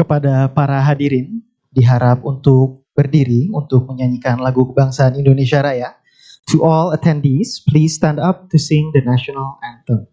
Kepada para hadirin, diharap untuk berdiri untuk menyanyikan lagu kebangsaan Indonesia Raya. To all attendees, please stand up to sing the national anthem.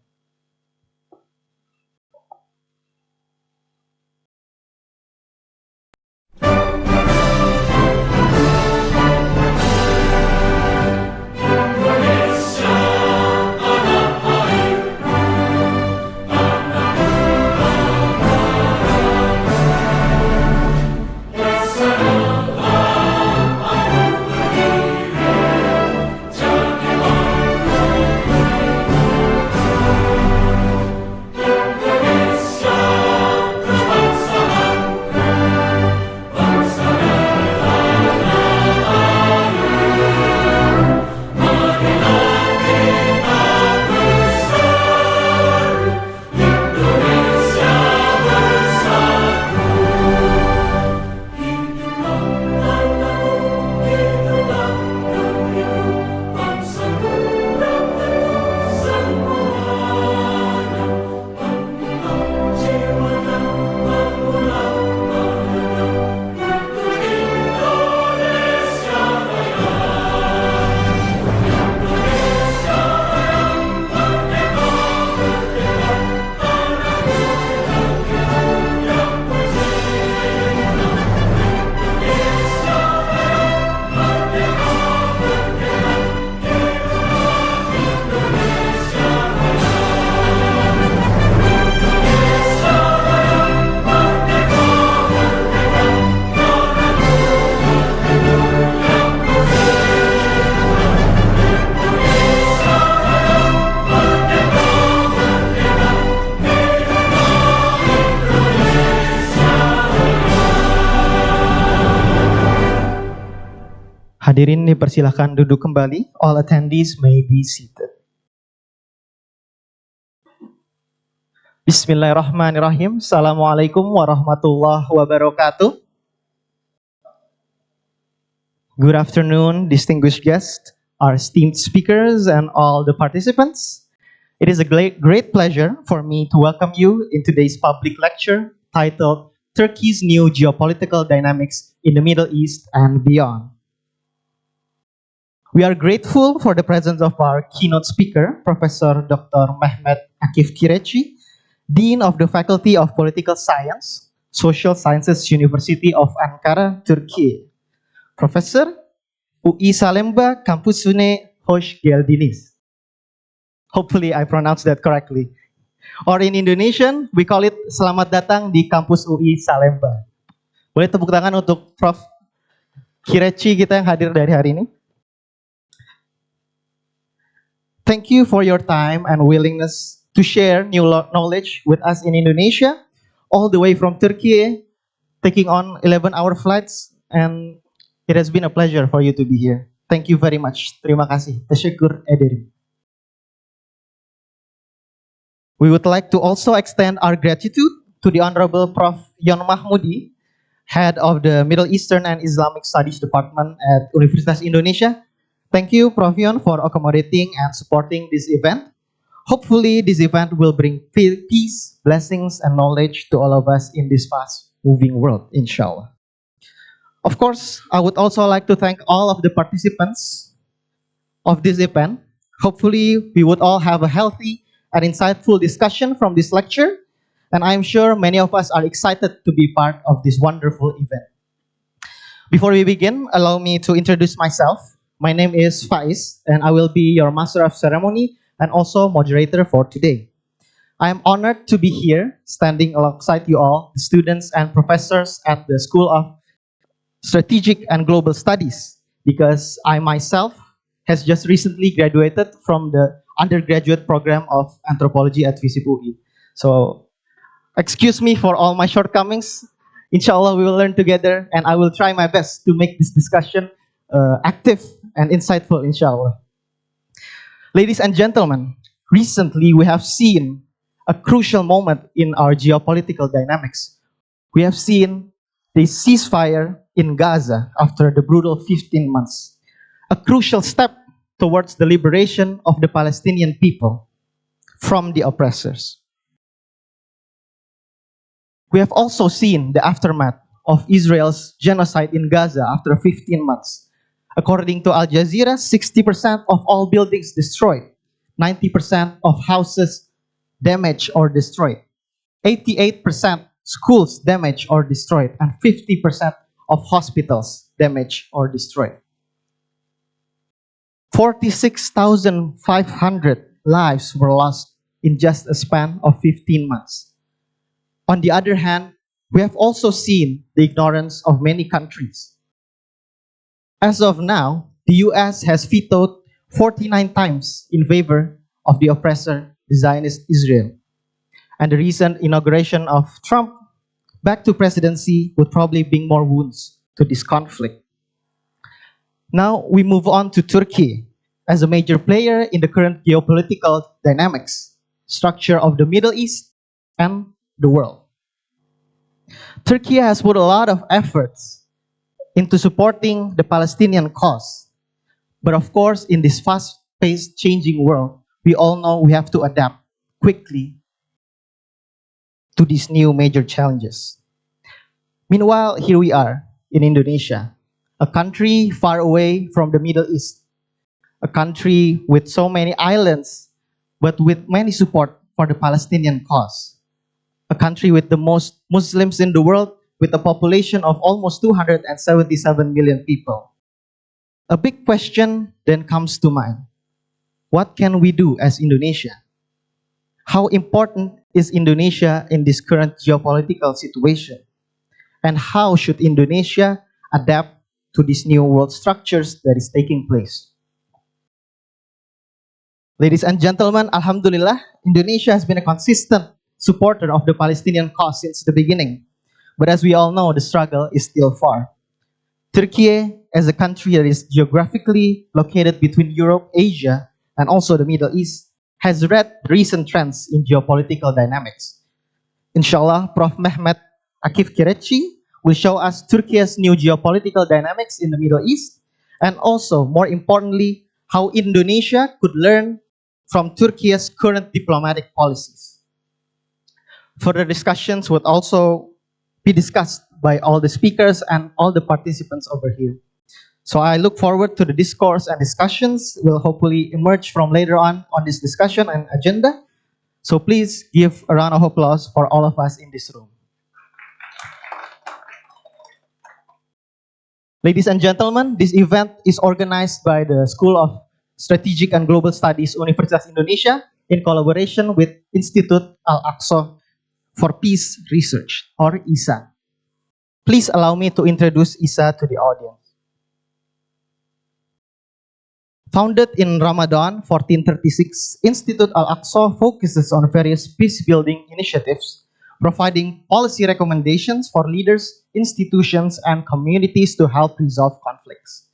Hadirin dipersilakan duduk kembali. All attendees may be seated. Bismillahirrahmanirrahim. Assalamualaikum warahmatullahi wabarakatuh. Good afternoon, distinguished guests, our esteemed speakers, and all the participants. It is a great pleasure for me to welcome you in today's public lecture titled Turkey's New Geopolitical Dynamics in the Middle East and Beyond. We are grateful for the presence of our keynote speaker, Professor Dr. Mehmet Akif Kireçci, Dean of the Faculty of Political Science, Social Sciences University of Ankara, Turkey. Professor UI Salemba Kampusune Hoş Geldiniz. Hopefully I pronounced that correctly. Or in Indonesian, we call it Selamat Datang di Kampus UI Salemba. Boleh tepuk tangan untuk Prof Kireçci kita yang hadir dari hari ini. Thank you for your time and willingness to share new knowledge with us in Indonesia, all the way from Turkey, taking on 11-hour flights, and it has been a pleasure for you to be here. Thank you very much. Terima kasih. Teşekkür ederim. We would like to also extend our gratitude to the Honorable Prof. Yon Mahmudi, Head of the Middle Eastern and Islamic Studies Department at Universitas Indonesia. Thank you, Prof. Yon, for accommodating and supporting this event. Hopefully, this event will bring peace, blessings, and knowledge to all of us in this fast-moving world, inshallah. Of course, I would also like to thank all of the participants of this event. Hopefully, we would all have a healthy and insightful discussion from this lecture, and I'm sure many of us are excited to be part of this wonderful event. Before we begin, allow me to introduce myself. My name is Faiz, and I will be your Master of Ceremony and also moderator for today. I am honored to be here, standing alongside you all, the students and professors at the School of Strategic and Global Studies, because I myself has just recently graduated from the undergraduate program of anthropology at FISIP UI. So, excuse me for all my shortcomings. Inshallah, we will learn together, and I will try my best to make this discussion active and insightful, inshallah. Ladies and gentlemen, recently we have seen a crucial moment in our geopolitical dynamics. We have seen the ceasefire in Gaza after the brutal 15 months, a crucial step towards the liberation of the Palestinian people from the oppressors. We have also seen the aftermath of Israel's genocide in Gaza after 15 months. According to Al Jazeera, 60% of all buildings destroyed, 90% of houses damaged or destroyed, 88% schools damaged or destroyed, and 50% of hospitals damaged or destroyed. 46,500 lives were lost in just a span of 15 months. On the other hand, we have also seen the ignorance of many countries. As of now, the US has vetoed 49 times in favor of the oppressor, the Zionist Israel. And the recent inauguration of Trump back to presidency would probably bring more wounds to this conflict. Now we move on to Turkey as a major player in the current geopolitical dynamics, structure of the Middle East and the world. Turkey has put a lot of efforts into supporting the Palestinian cause. But of course, in this fast-paced changing world, we all know we have to adapt quickly to these new major challenges. Meanwhile, here we are in Indonesia, a country far away from the Middle East, a country with so many islands, but with many support for the Palestinian cause, a country with the most Muslims in the world, with a population of almost 277 million people. A big question then comes to mind. What can we do as Indonesia? How important is Indonesia in this current geopolitical situation? And how should Indonesia adapt to these new world structures that is taking place? Ladies and gentlemen, Alhamdulillah, Indonesia has been a consistent supporter of the Palestinian cause since the beginning. But as we all know, the struggle is still far. Turkey, as a country that is geographically located between Europe, Asia, and also the Middle East, has read recent trends in geopolitical dynamics. Inshallah, Prof. Mehmet Akif Kireçci will show us Turkey's new geopolitical dynamics in the Middle East, and also, more importantly, how Indonesia could learn from Turkey's current diplomatic policies. Further discussions would also be discussed by all the speakers and all the participants over here. So I look forward to the discourse and discussions will hopefully emerge from later on this discussion and agenda. So please give a round of applause for all of us in this room. Ladies and gentlemen, this event is organized by the School of Strategic and Global Studies Universitas Indonesia in collaboration with Institut Al-Aqsa for Peace Research, or ISA. Please allow me to introduce ISA to the audience. Founded in Ramadan 1436, Institut Al-Aqsa focuses on various peace-building initiatives, providing policy recommendations for leaders, institutions, and communities to help resolve conflicts,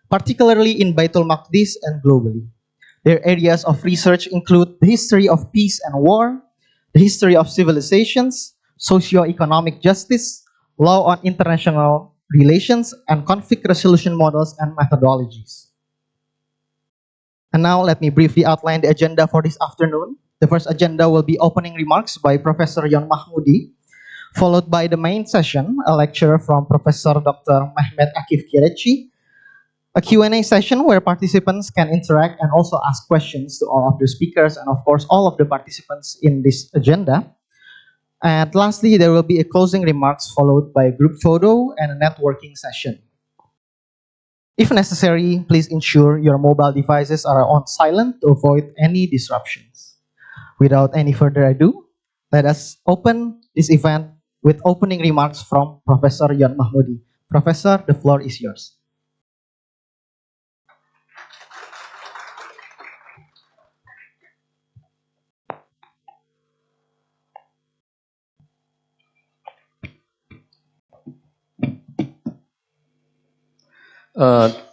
particularly in Baitul Maqdis and globally. Their areas of research include the history of peace and war, the history of civilizations, socio-economic justice, law on international relations, and conflict resolution models and methodologies. And now let me briefly outline the agenda for this afternoon. The first agenda will be opening remarks by Professor Yon Mahmudi, followed by the main session, a lecture from Professor Dr. Mehmet Akif Kireçci, a Q&A session where participants can interact and also ask questions to all of the speakers and of course all of the participants in this agenda. And lastly, there will be a closing remarks followed by a group photo and a networking session. If necessary, please ensure your mobile devices are on silent to avoid any disruptions. Without any further ado, let us open this event with opening remarks from Professor Yon Mahmudi. Professor, the floor is yours.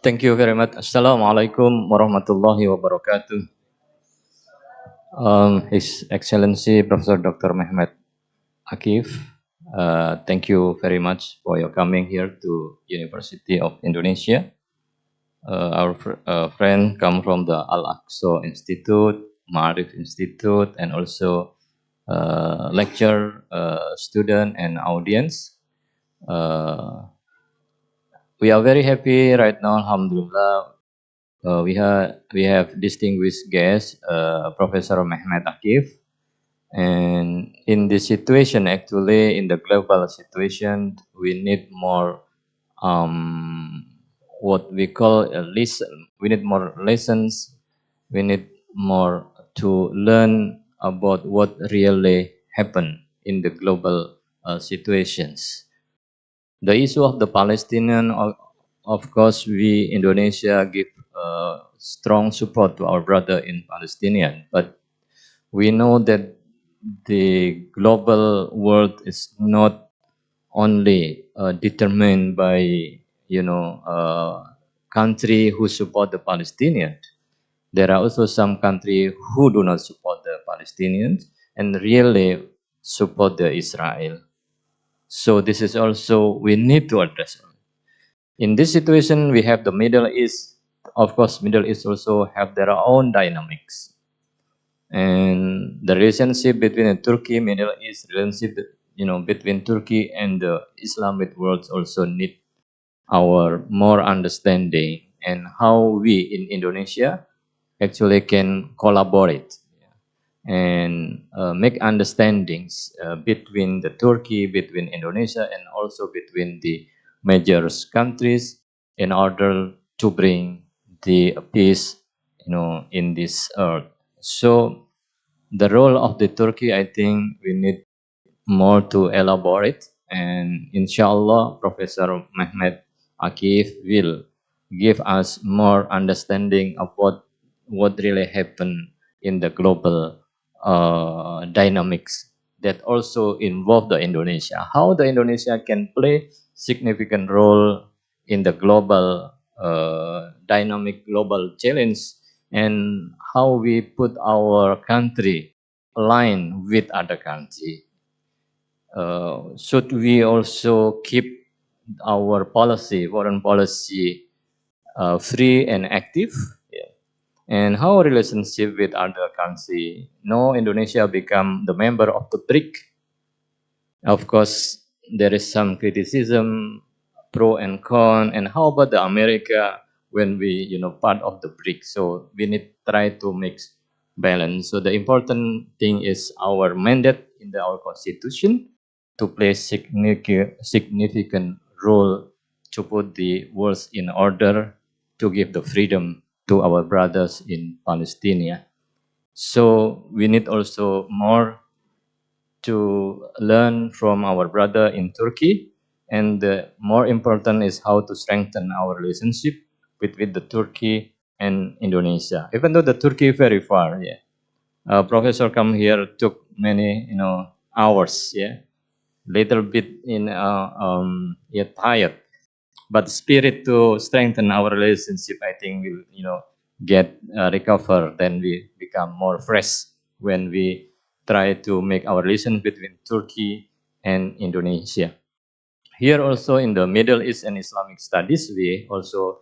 Thank you very much. Assalamualaikum warahmatullahi wabarakatuh. His Excellency Professor Dr. Mehmet Akif, thank you very much for your coming here to University of Indonesia. Our friend come from the Al-Aqsa Institute, Ma'arif Institute, and also lecture, student, and audience. We are very happy right now, Alhamdulillah. We have distinguished guest, Professor Mehmet Akif. And in this situation, actually, in the global situation, we need more what we call a lesson. We need more lessons. We need more to learn about what really happened in the global situations. The issue of the Palestinian, of course, we Indonesia give strong support to our brother in Palestinian, but we know that the global world is not only determined by country who support the Palestinians. There are also some countries who do not support the Palestinians and really support the Israel. So this is also we need to address. In this situation, we have the Middle East. Of course, Middle East also have their own dynamics. And the relationship between Turkey, Middle East, relationship between Turkey and the Islamic world also need our more understanding and how we in Indonesia actually can collaborate and make understandings between the Turkey, between Indonesia, and also between the major countries in order to bring the peace, in this earth. So the role of the Turkey, I think we need more to elaborate, and inshallah, Professor Mehmet Akif will give us more understanding of what really happened in the global dynamics that also involve the Indonesia. How the Indonesia can play significant role in the global dynamic global challenge, and how we put our country align with other country. Should we also keep our policy, foreign policy, free and active? Yeah. And how relationship with other country? No, Indonesia become the member of the BRIC. Of course, there is some criticism, pro and con. And how about the America when we, part of the BRIC? So we need try to mix balance. So the important thing is our mandate in our constitution to play significant role to put the world in order to give the freedom to our brothers in Palestine. So we need also more to learn from our brother in Turkey, and the more important is how to strengthen our relationship between the Turkey and Indonesia. Even though the Turkey is very far, yeah. Professor come here took many hours, yeah, little bit tired, but spirit to strengthen our relationship, I think will get recover. Then we become more fresh when we try to make our relation between Turkey and Indonesia. Here also in the Middle East and Islamic studies, we also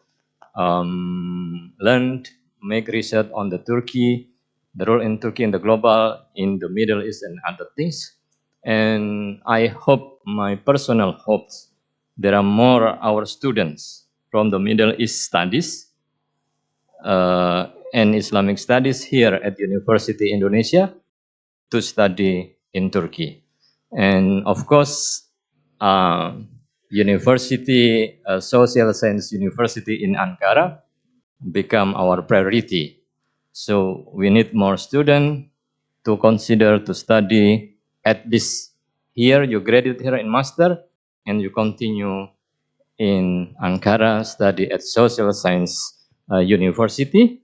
learned, make research on the Turkey, the role in Turkey in the global, in the Middle East and other things. And I hope, my personal hopes, there are more our students from the Middle East studies and Islamic studies here at University Indonesia to study in Turkey. And of course, Social Science University in Ankara become our priority. So we need more students to consider to study at this here. You graduate here in master and you continue in Ankara, study at Social Science University.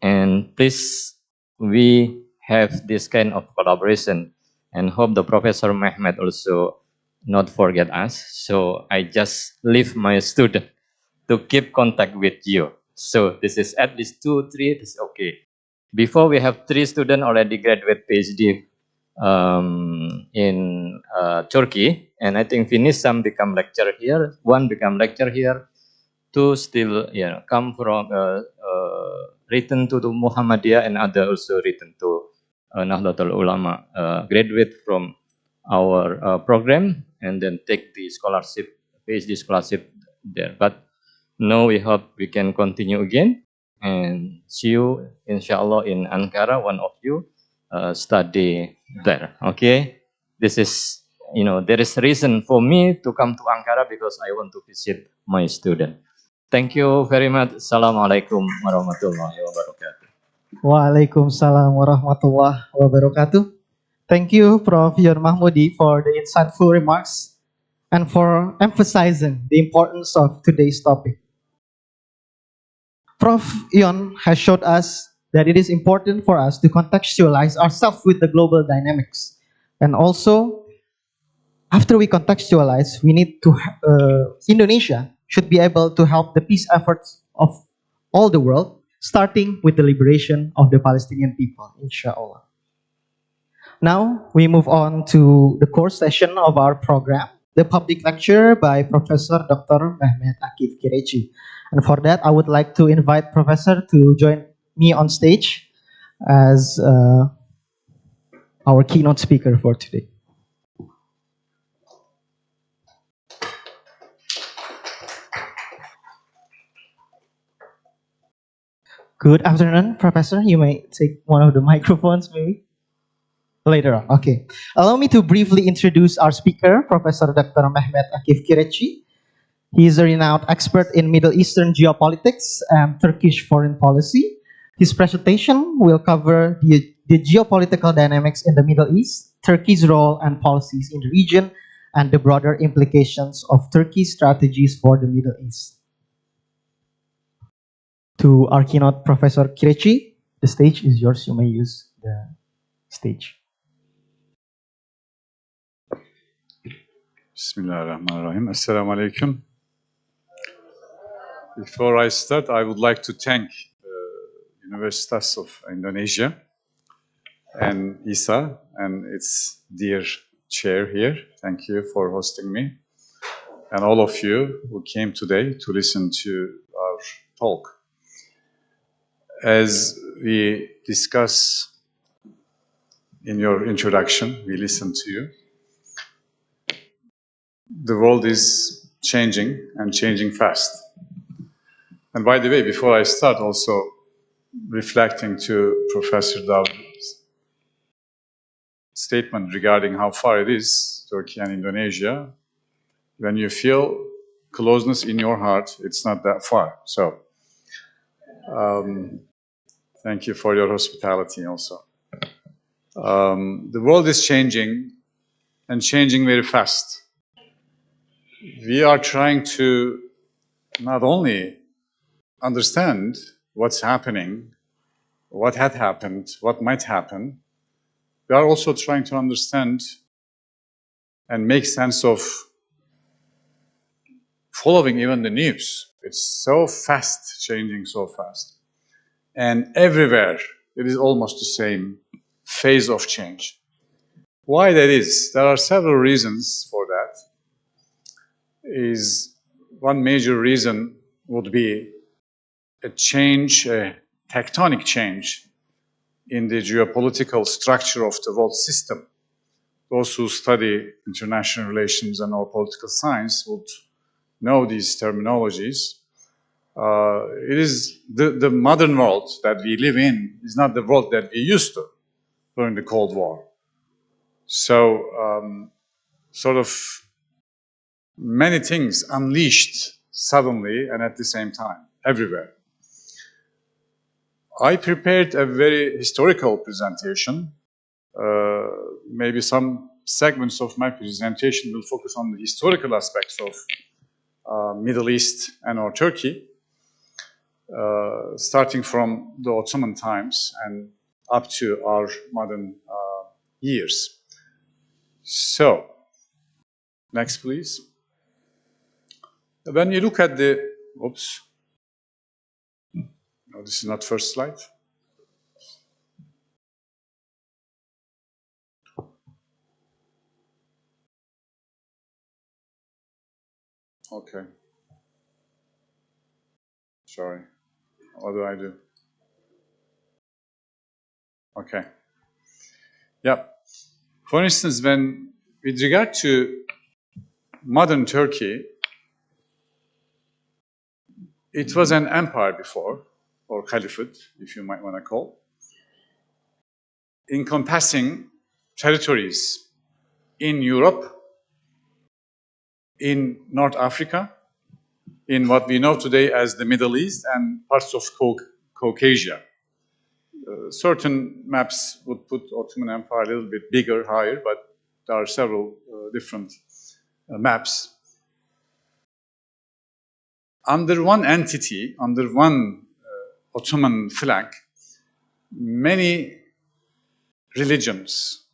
And please, we have this kind of collaboration and hope the Professor Mehmet also not forget us. So I just leave my student to keep contact with you. So this is at least 2, 3, this is okay. Before we have 3 students already graduate PhD in Turkey, and I think finish, some become lecturer here, 1 become lecturer here, 2 still come from return to the Muhammadiyah, and other also return to Nahdlatul Ulama graduate from our program and then take the scholarship, PhD scholarship there. But now we hope we can continue again and see you, inshallah, in Ankara. One of you study there. Okay, this is, there is reason for me to come to Ankara because I want to visit my student. Thank you very much. Assalamualaikum warahmatullahi wabarakatuh. Waalaikumsalam warahmatullahi wabarakatuh. Thank you, Prof. Yon Mahmudi, for the insightful remarks and for emphasizing the importance of today's topic. Prof. Yon has showed us that it is important for us to contextualize ourselves with the global dynamics. And also, after we contextualize, we need to, Indonesia should be able to help the peace efforts of all the world, starting with the liberation of the Palestinian people, inshallah. Now, we move on to the core session of our program, the public lecture by Professor Dr. Mehmet Akif Kireçci. And for that, I would like to invite Professor to join me on stage as our keynote speaker for today. Good afternoon, Professor. You may take one of the microphones, maybe. Later on, okay. Allow me to briefly introduce our speaker, Professor Dr. Mehmet Akif Kireçci. He is a renowned expert in Middle Eastern geopolitics and Turkish foreign policy. His presentation will cover the geopolitical dynamics in the Middle East, Turkey's role and policies in the region, and the broader implications of Turkey's strategies for the Middle East. To our keynote, Professor Kireçci, the stage is yours. You may use the stage. Bismillahirrahmanirrahim. Assalamu alaikum. Before I start, I would like to thank Universitas of Indonesia and ISA and its dear chair here. Thank you for hosting me. And all of you who came today to listen to our talk. As we discuss in your introduction, we listened to you. The world is changing and changing fast. And by the way, before I start, also reflecting to Professor Davud's statement regarding how far it is, Turkey and Indonesia, when you feel closeness in your heart, it's not that far. So, thank you for your hospitality also. The world is changing and changing very fast. We are trying to not only understand what's happening, what had happened, what might happen, we are also trying to understand and make sense of following even the news. It's so fast, changing so fast. And everywhere, it is almost the same phase of change. Why that is? There are several reasons for that. One major reason would be a change, a tectonic change in the geopolitical structure of the world system. Those who study international relations and or political science would know these terminologies. It is the modern world that we live in is not the world that we used to during the Cold War. So, sort of many things unleashed suddenly and at the same time, everywhere. I prepared a very historical presentation. Maybe some segments of my presentation will focus on the historical aspects of Middle East and or Turkey, starting from the Ottoman times and up to our modern years. So, next please. When you look at the, oops, no, this is not first slide. Okay. Sorry. What do I do? Okay. Yeah. For instance, when with regard to modern Turkey, it was an empire before, or caliphate, if you might want to call, encompassing territories in Europe, in North Africa, in what we know today as the Middle East, and parts of Caucasia. Certain maps would put Ottoman Empire a little bit bigger, higher, but there are several different maps. Under one entity, under one Ottoman flag, many religions,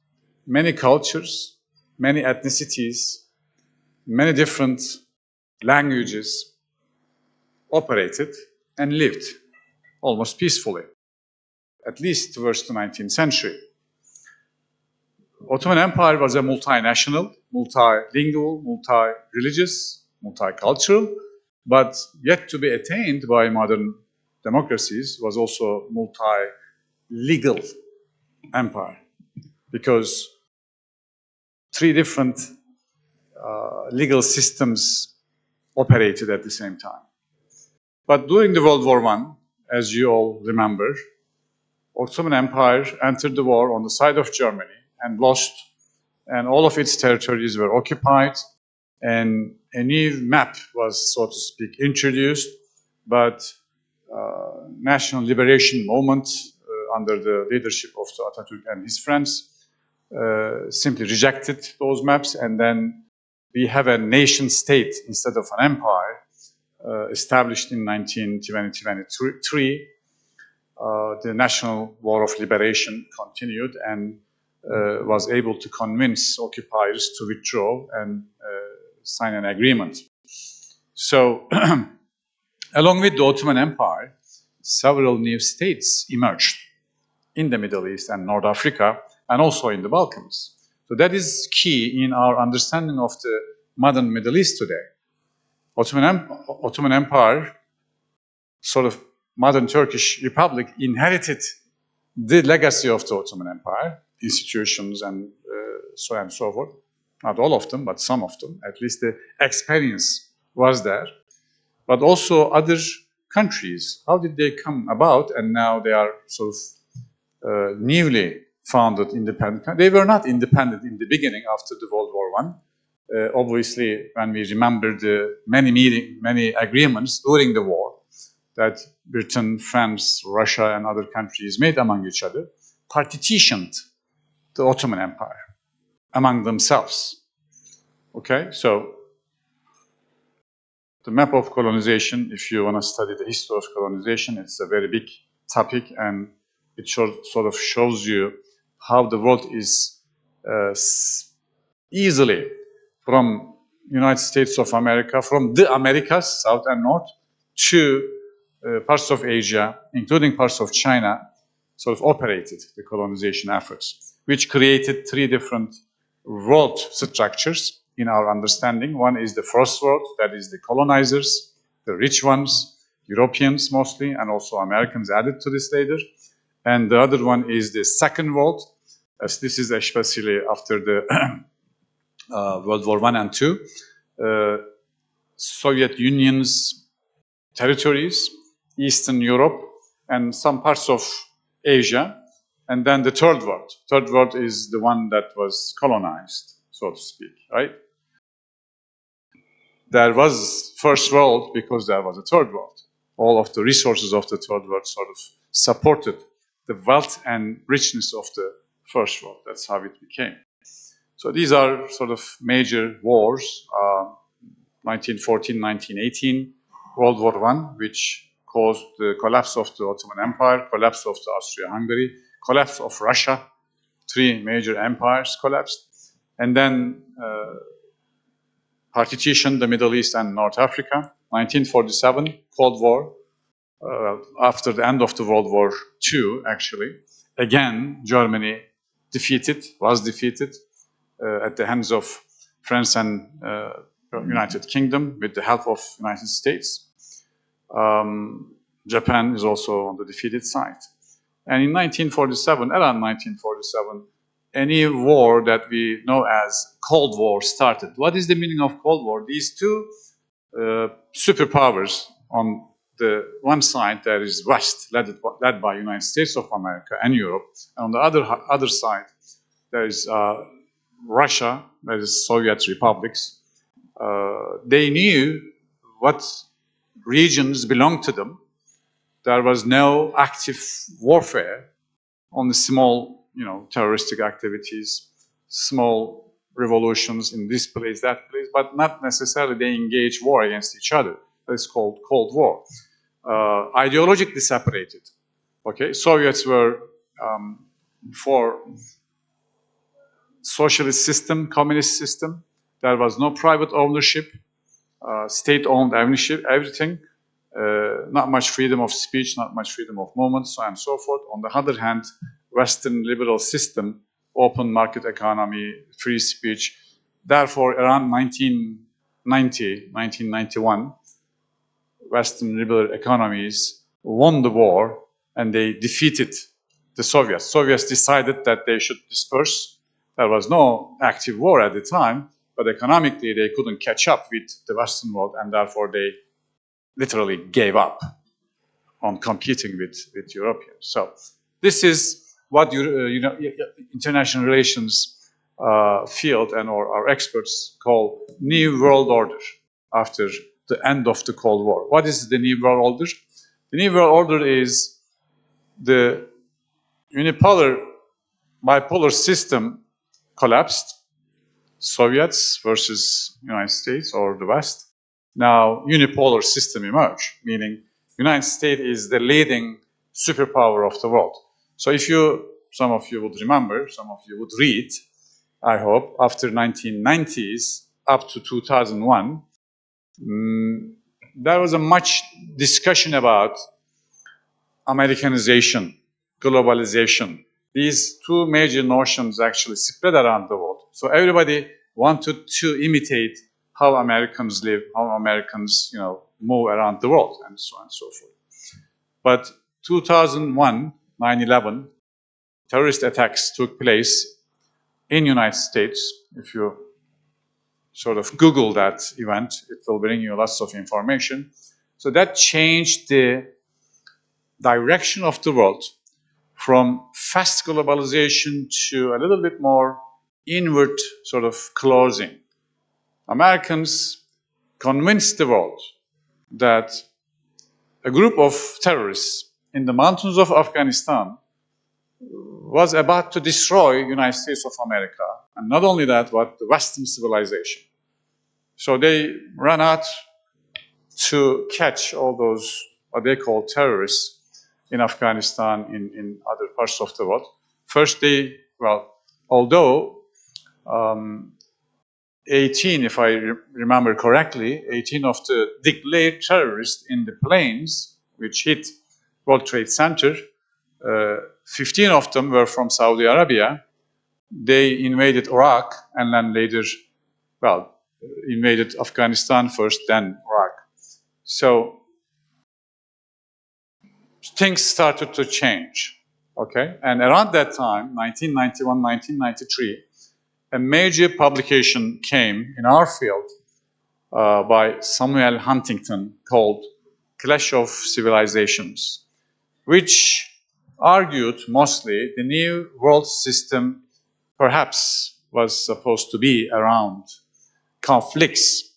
many cultures, many ethnicities, many different languages operated and lived almost peacefully, at least towards the 19th century. Ottoman Empire was a multinational, multilingual, multi-religious, multicultural, but yet to be attained by modern democracies was also multi-legal empire, because three different legal systems operated at the same time. But during the World War I, as you all remember, Ottoman Empire entered the war on the side of Germany and lost, and all of its territories were occupied, and a new map was, so to speak, introduced, but national liberation movement under the leadership of Atatürk and his friends simply rejected those maps, and then we have a nation state instead of an empire established in 1923. The National War of Liberation continued and was able to convince occupiers to withdraw and sign an agreement. So, along with the Ottoman Empire, several new states emerged in the Middle East and North Africa, and also in the Balkans. So that is key in our understanding of the modern Middle East today. Ottoman Empire, sort of modern Turkish Republic, inherited the legacy of the Ottoman Empire, institutions and so on and so forth. Not all of them, but some of them. At least the experience was there. But also other countries. How did they come about? And now they are sort of newly founded independent. They were not independent in the beginning after the World War I. Obviously, when we remember the many agreements during the war that Britain, France, Russia, and other countries made among each other, partitioned the Ottoman Empire among themselves. Okay, so the map of colonization, if you want to study the history of colonization, it's a very big topic, and it sort of shows you how the world is easily from United States of America, from the Americas, South and North, to parts of Asia, including parts of China, sort of operated the colonization efforts, which created three different world structures in our understanding. One is the first world, that is the colonizers, the rich ones, Europeans mostly, and also Americans added to this later. And the other one is the second world, as this is especially after the World War I and II, Soviet Union's territories, Eastern Europe, and some parts of Asia, and then the third world. Third world is the one that was colonized, so to speak, right? There was first world because there was a third world. All of the resources of the third world sort of supported the wealth and richness of the first world. That's how it became. So these are sort of major wars, 1914, 1918, World War I, which caused the collapse of the Ottoman Empire, collapse of the Austria-Hungary, collapse of Russia. Three major empires collapsed. And then partition, the Middle East and North Africa. 1947, Cold War. After the end of the World War II, actually. Again, Germany was defeated at the hands of France and United Kingdom with the help of United States. Japan is also on the defeated side. And in 1947, around 1947, any war that we know as Cold War started. What is the meaning of Cold War? These two superpowers, on the one side there is West, led by United States of America and Europe, and on the other side there is Russia, that is Soviet republics. They knew what regions belonged to them. There was no active warfare, only small, terroristic activities, small revolutions in this place, that place, but not necessarily they engage war against each other. That's called Cold War. Ideologically separated. Okay, Soviets were for socialist system, communist system. There was no private ownership, state-owned ownership, everything. Not much freedom of speech, not much freedom of movement, so on and so forth. On the other hand, Western liberal system, open market economy, free speech. Therefore, around 1990, 1991, Western liberal economies won the war and they defeated the Soviets. Soviets decided that they should disperse. There was no active war at the time, but economically they couldn't catch up with the Western world, and therefore they literally gave up on competing with Europeans. So this is what international relations field and or our experts call New World Order after the end of the Cold War. What is the New World Order? The New World Order is the bipolar system collapsed, Soviets versus United States or the West. Now, unipolar system emerged, meaning United States is the leading superpower of the world. So if some of you would remember, some of you would read, I hope, after 1990s up to 2001, there was a much discussion about Americanization, globalization. These two major notions actually spread around the world. So everybody wanted to imitate how Americans live, how Americans, move around the world, and so on and so forth. But 2001, 9/11, terrorist attacks took place in United States. If you sort of Google that event, it will bring you lots of information. So that changed the direction of the world from fast globalization to a little bit more inward sort of closing. Americans convinced the world that a group of terrorists in the mountains of Afghanistan was about to destroy the United States of America, and not only that, but the Western civilization. So they ran out to catch all those, what they call terrorists, in Afghanistan, in other parts of the world. First although 18, if I remember correctly, 18 of the declared terrorists in the planes which hit World Trade Center, 15 of them were from Saudi Arabia. They invaded Iraq and then later, invaded Afghanistan first, then Iraq. So things started to change, okay? And around that time, 1991, 1993, a major publication came in our field by Samuel Huntington called Clash of Civilizations, which argued mostly the new world system perhaps was supposed to be around conflicts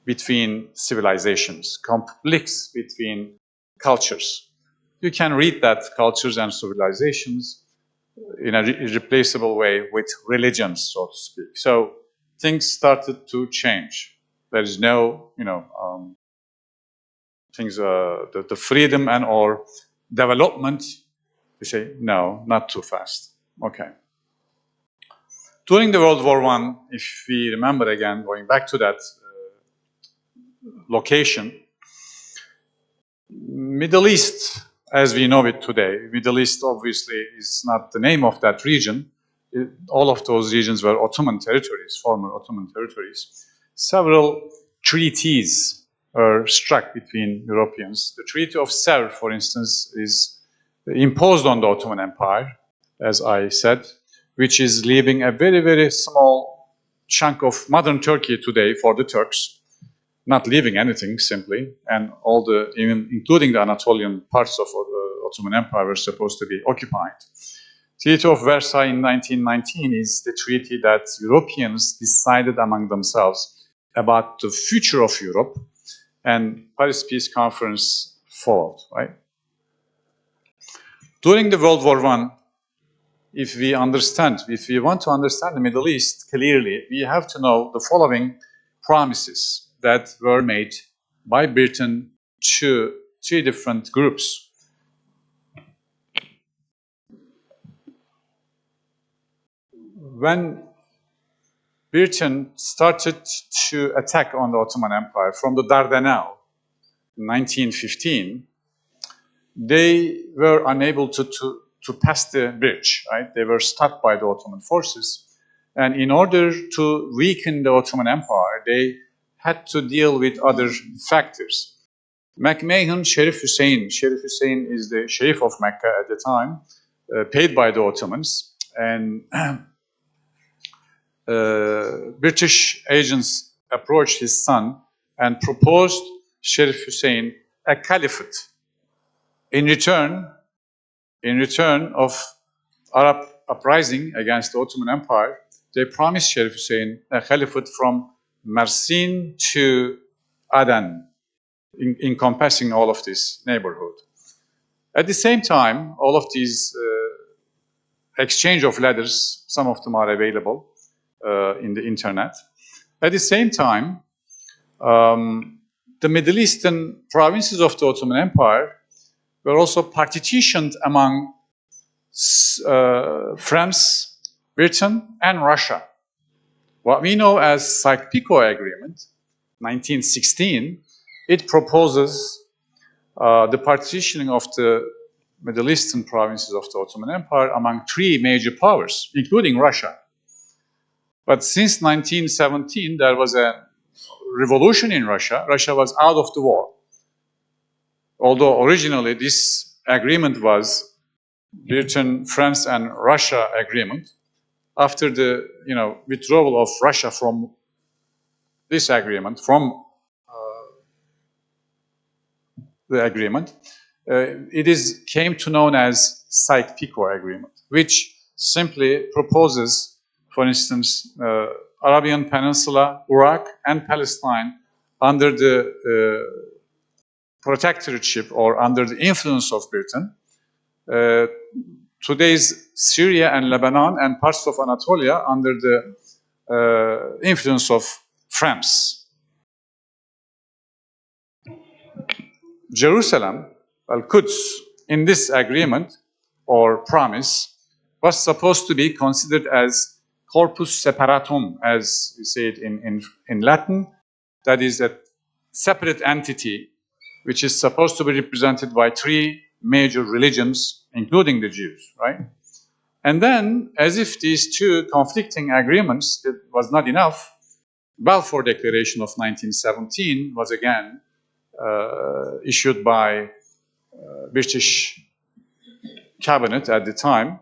between civilizations, conflicts between cultures. You can read that cultures and civilizations in a irreplaceable way with religions, so to speak. So things started to change. There is no, the freedom and or development. You say, no, not too fast. Okay. During the World War I, if we remember again, going back to that location, Middle East, as we know it today, Middle East obviously is not the name of that region. All of those regions were Ottoman territories, former Ottoman territories. Several treaties were struck between Europeans. The Treaty of Sevres, for instance, is imposed on the Ottoman Empire, as I said, which is leaving a very, very small chunk of modern Turkey today for the Turks, not leaving anything simply, and all the, even including the Anatolian parts of the Ottoman Empire were supposed to be occupied. Treaty of Versailles in 1919 is the treaty that Europeans decided among themselves about the future of Europe, and Paris Peace Conference followed, right? During the World War I, if we want to understand the Middle East clearly, we have to know the following promises that were made by Britain to three different groups. When Britain started to attack on the Ottoman Empire from the Dardanelles in 1915, they were unable to pass the bridge, right? They were stopped by the Ottoman forces. And in order to weaken the Ottoman Empire, they had to deal with other factors. McMahon, Sharif Hussein is the Sharif of Mecca at the time, paid by the Ottomans, and British agents approached his son and proposed Sharif Hussein a caliphate. In return of Arab uprising against the Ottoman Empire, they promised Sharif Hussein a caliphate from Mersin to Aden, encompassing all of this neighborhood. At the same time, all of these exchange of letters, some of them are available in the internet. At the same time, the Middle Eastern provinces of the Ottoman Empire were also partitioned among France, Britain, and Russia. What we know as Sykes-Picot Agreement, 1916, it proposes the partitioning of the Middle Eastern provinces of the Ottoman Empire among three major powers, including Russia. But since 1917, there was a revolution in Russia. Russia was out of the war. Although originally this agreement was Britain, France, and Russia agreement. After the withdrawal of Russia from this agreement, from the agreement, it came to known as Sykes-Picot Agreement, which simply proposes, for instance, Arabian Peninsula, Iraq, and Palestine under the protectorship or under the influence of Britain. Today's Syria and Lebanon and parts of Anatolia under the influence of France. Jerusalem, Al-Quds, in this agreement or promise, was supposed to be considered as corpus separatum, as we say it in Latin. That is a separate entity which is supposed to be represented by three major religions, including the Jews, right? And then, as if these two conflicting agreements, it was not enough, Balfour Declaration of 1917 was again issued by British cabinet at the time,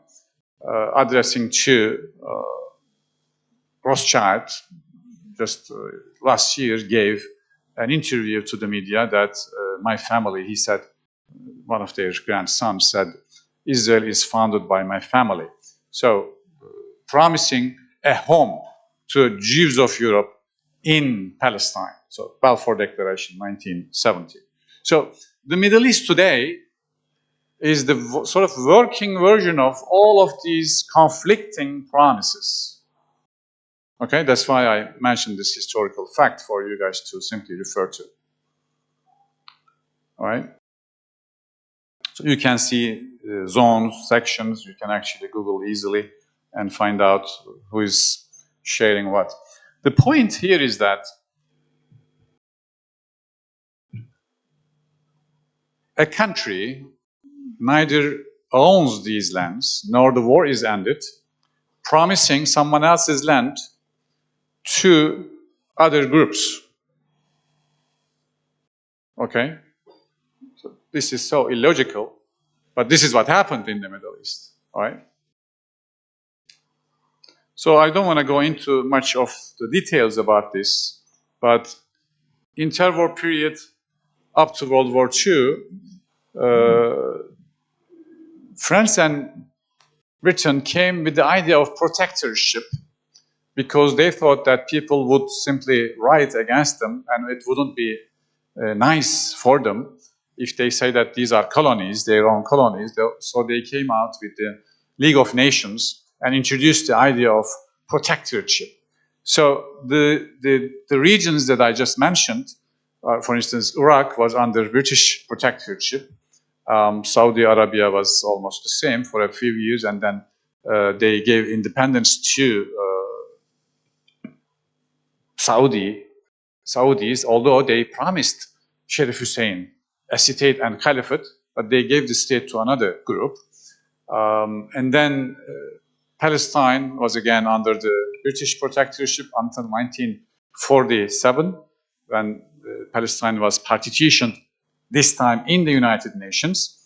addressing to Rothschild. Just last year gave an interview to the media that my family, he said, one of their grandsons said, Israel is founded by my family. So promising a home to Jews of Europe in Palestine. So Balfour Declaration, 1970. So the Middle East today is the sort of working version of all of these conflicting promises. Okay, that's why I mentioned this historical fact for you guys to simply refer to. All right. So you can see zones, sections. You can actually Google easily and find out who is sharing what. The point here is that a country neither owns these lands, nor the war is ended, promising someone else's land to other groups. Okay? So this is so illogical, but this is what happened in the Middle East, all right? So I don't want to go into much of the details about this, but interwar period up to World War II, France and Britain came with the idea of protectorship because they thought that people would simply riot against them and it wouldn't be nice for them if they say that these are colonies, their own colonies. So they came out with the League of Nations and introduced the idea of protectorship. So the regions that I just mentioned, for instance, Iraq was under British protectorship. Saudi Arabia was almost the same for a few years, and then they gave independence to Saudis, although they promised Sharif Hussein a state and caliphate, but they gave the state to another group. And then Palestine was again under the British protectorship until 1947, when Palestine was partitioned, this time in the United Nations,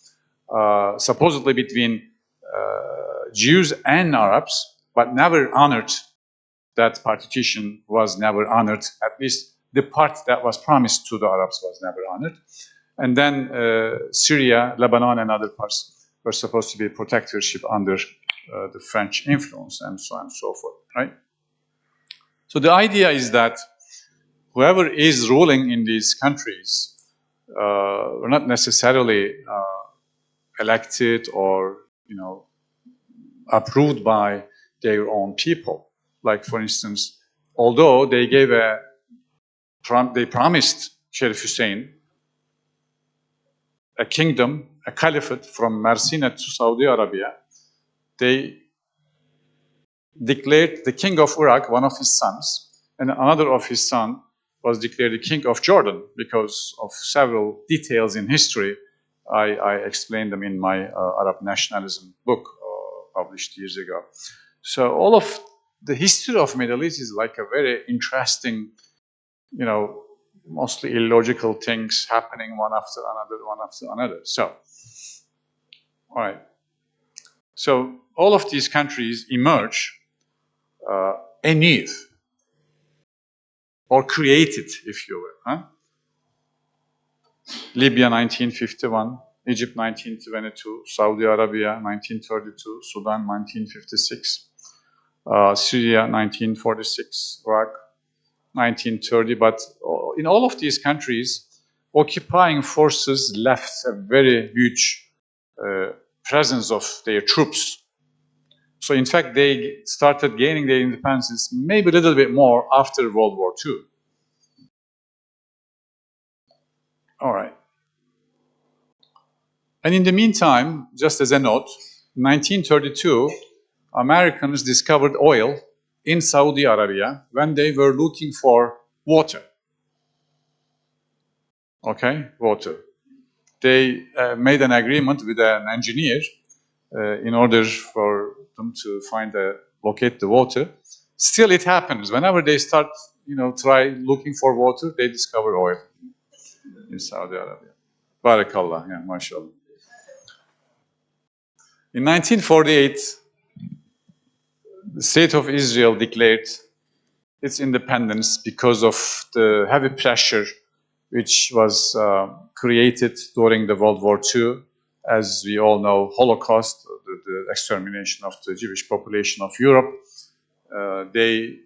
supposedly between Jews and Arabs, but never honored. That partition was never honored. At least the part that was promised to the Arabs was never honored. And then Syria, Lebanon, and other parts were supposed to be protectorship under the French influence, and so on and so forth, right? So the idea is that whoever is ruling in these countries are not necessarily elected or, approved by their own people. Like, for instance, although they gave they promised Sharif Hussein a kingdom, a caliphate from Mersin to Saudi Arabia, they declared the king of Iraq, one of his sons, and another of his son was declared the king of Jordan because of several details in history. I explained them in my Arab nationalism book published years ago. So all of the history of Middle East is like a very interesting, mostly illogical things happening one after another. So, all right. So all of these countries emerge anew, or created, if you will. Huh? Libya 1951, Egypt 1922, Saudi Arabia 1932, Sudan 1956, Syria 1946, Iraq 1930. But in all of these countries, occupying forces left a very huge presence of their troops. So in fact, they started gaining their independence maybe a little bit more after World War II. All right. And in the meantime, just as a note, in 1932, Americans discovered oil in Saudi Arabia when they were looking for water. Okay, water. They made an agreement with an engineer in order for them to locate the water. Still, it happens. Whenever they start, try looking for water, they discover oil in Saudi Arabia. Barakallah, yeah, mashallah. In 1948, the State of Israel declared its independence because of the heavy pressure which was created during the World War II. As we all know, Holocaust, the extermination of the Jewish population of Europe. They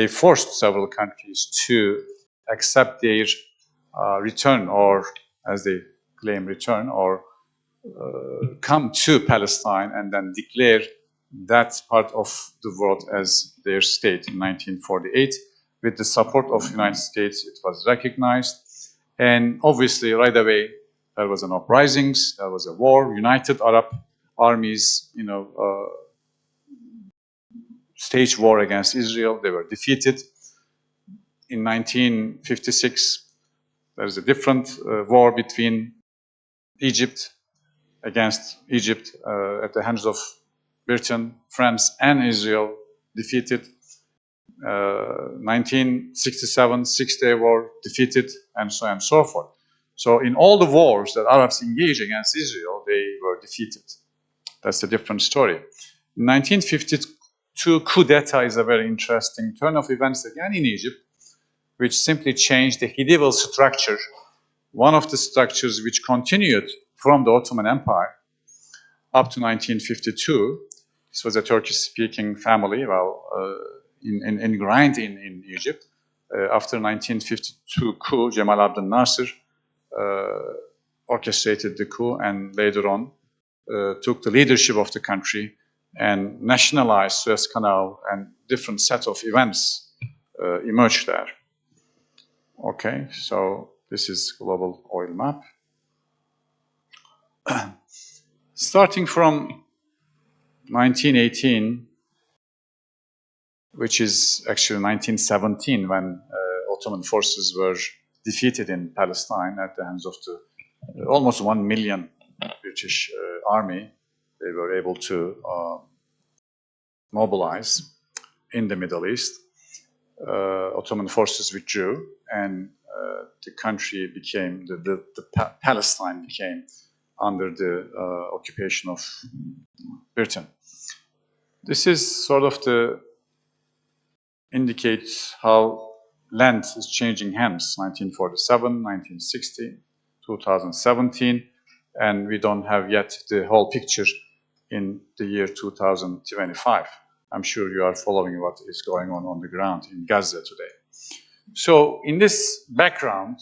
forced several countries to accept their return, or as they claim return, or come to Palestine and then declare that part of the world as their state in 1948. With the support of the United States, it was recognized. And obviously, right away, there was an uprisings, there was a war, United Arab Armies, staged war against Israel. They were defeated. In 1956, there's a different war between Egypt against Egypt at the hands of Britain, France, and Israel, defeated. 1967, Six-Day War, defeated, and so on and so forth. So in all the wars that Arabs engaged against Israel, they were defeated. That's a different story. In 1952, to coup d'etat is a very interesting turn of events again in Egypt, which simply changed the medieval structure, one of the structures which continued from the Ottoman Empire up to 1952. This was a Turkish-speaking family, ingrained in Egypt. After 1952 coup, Cemal Abdel Nasser orchestrated the coup and later on took the leadership of the country and nationalized Suez Canal, and different set of events emerged there. Okay, so this is global oil map. Starting from 1918, which is actually 1917, when Ottoman forces were defeated in Palestine at the hands of the almost 1 million British army. They were able to mobilize in the Middle East. Ottoman forces withdrew, and the country became, Palestine became under the occupation of Britain. This is sort of indicates how land is changing hands, 1947, 1960, 2017, and we don't have yet the whole picture in the year 2025. I'm sure you are following what is going on the ground in Gaza today. So in this background,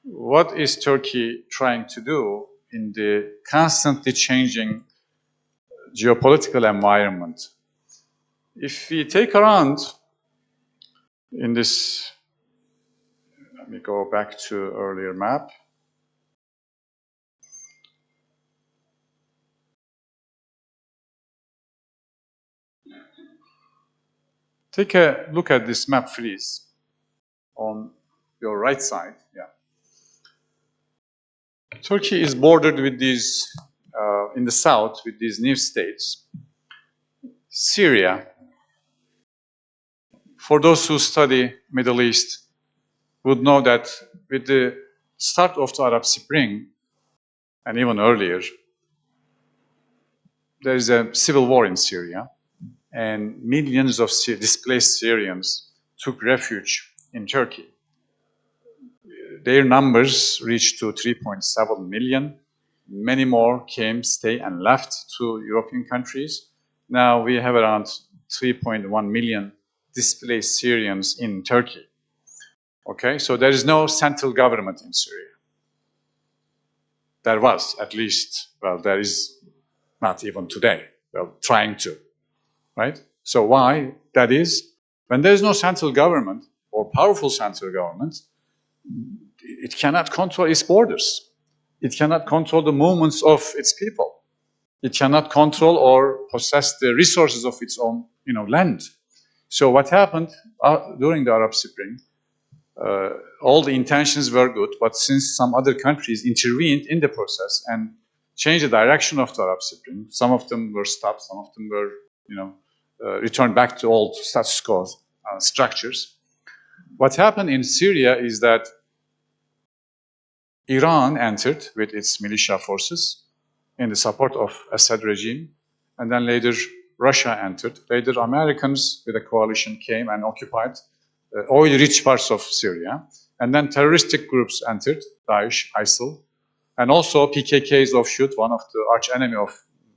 what is Turkey trying to do in the constantly changing geopolitical environment? If we take around in this, let me go back to earlier map. Take a look at this map, please, on your right side. Yeah. Turkey is bordered with these, in the south, with these new states. Syria, for those who study Middle East, would know that with the start of the Arab Spring, and even earlier, there is a civil war in Syria, and millions of displaced Syrians took refuge in Turkey. Their numbers reached to 3.7 million. Many more came, stayed, and left to European countries. Now we have around 3.1 million displaced Syrians in Turkey. Okay, so there is no central government in Syria. There was, at least, well, there is not even today. Well, trying to, right? So why that is? When there is no central government or powerful central government, it cannot control its borders. It cannot control the movements of its people. It cannot control or possess the resources of its own, land. So what happened during the Arab Spring? All the intentions were good, but since some other countries intervened in the process and changed the direction of the Arab Spring, some of them were stopped, some of them were, returned back to old status quo structures. What happened in Syria is that Iran entered with its militia forces in the support of Assad regime, and then later Russia entered. Later Americans with a coalition came and occupied oil-rich parts of Syria, and then terroristic groups entered, Daesh, ISIL, and also PKK's offshoot, one of the arch-enemy of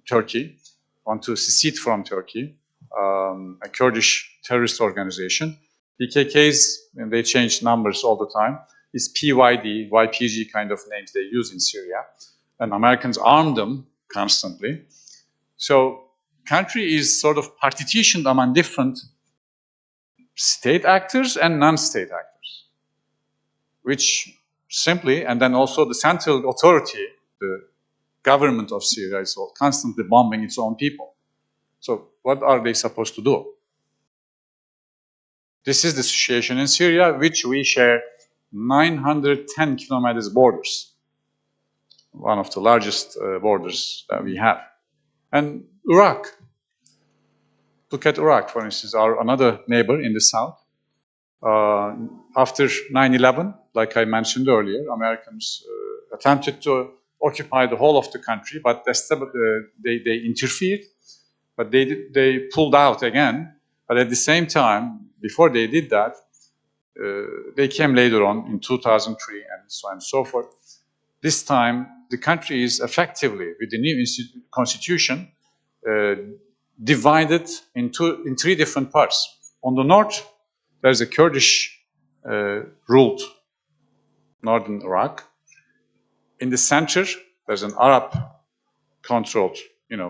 Turkey, want to secede from Turkey, a Kurdish terrorist organization. PKK's, and they change numbers all the time, is PYD, YPG kind of names they use in Syria, and Americans arm them constantly. So country is sort of partitioned among different state actors and non-state actors, which simply, and then also the central authority, the government of Syria is constantly bombing its own people. So what are they supposed to do? This is the situation in Syria, which we share 910 kilometers borders, one of the largest borders that we have. And Iraq, look at Iraq, for instance, another neighbor in the south. After 9/11, like I mentioned earlier, Americans attempted to occupy the whole of the country, but they interfered. but they pulled out again. But at the same time, before they did that, they came later on in 2003 and so on and so forth. This time, the country is effectively, with the new constitution, divided in three different parts. On the north, there's a Kurdish ruled northern Iraq. In the center, there's an Arab-controlled,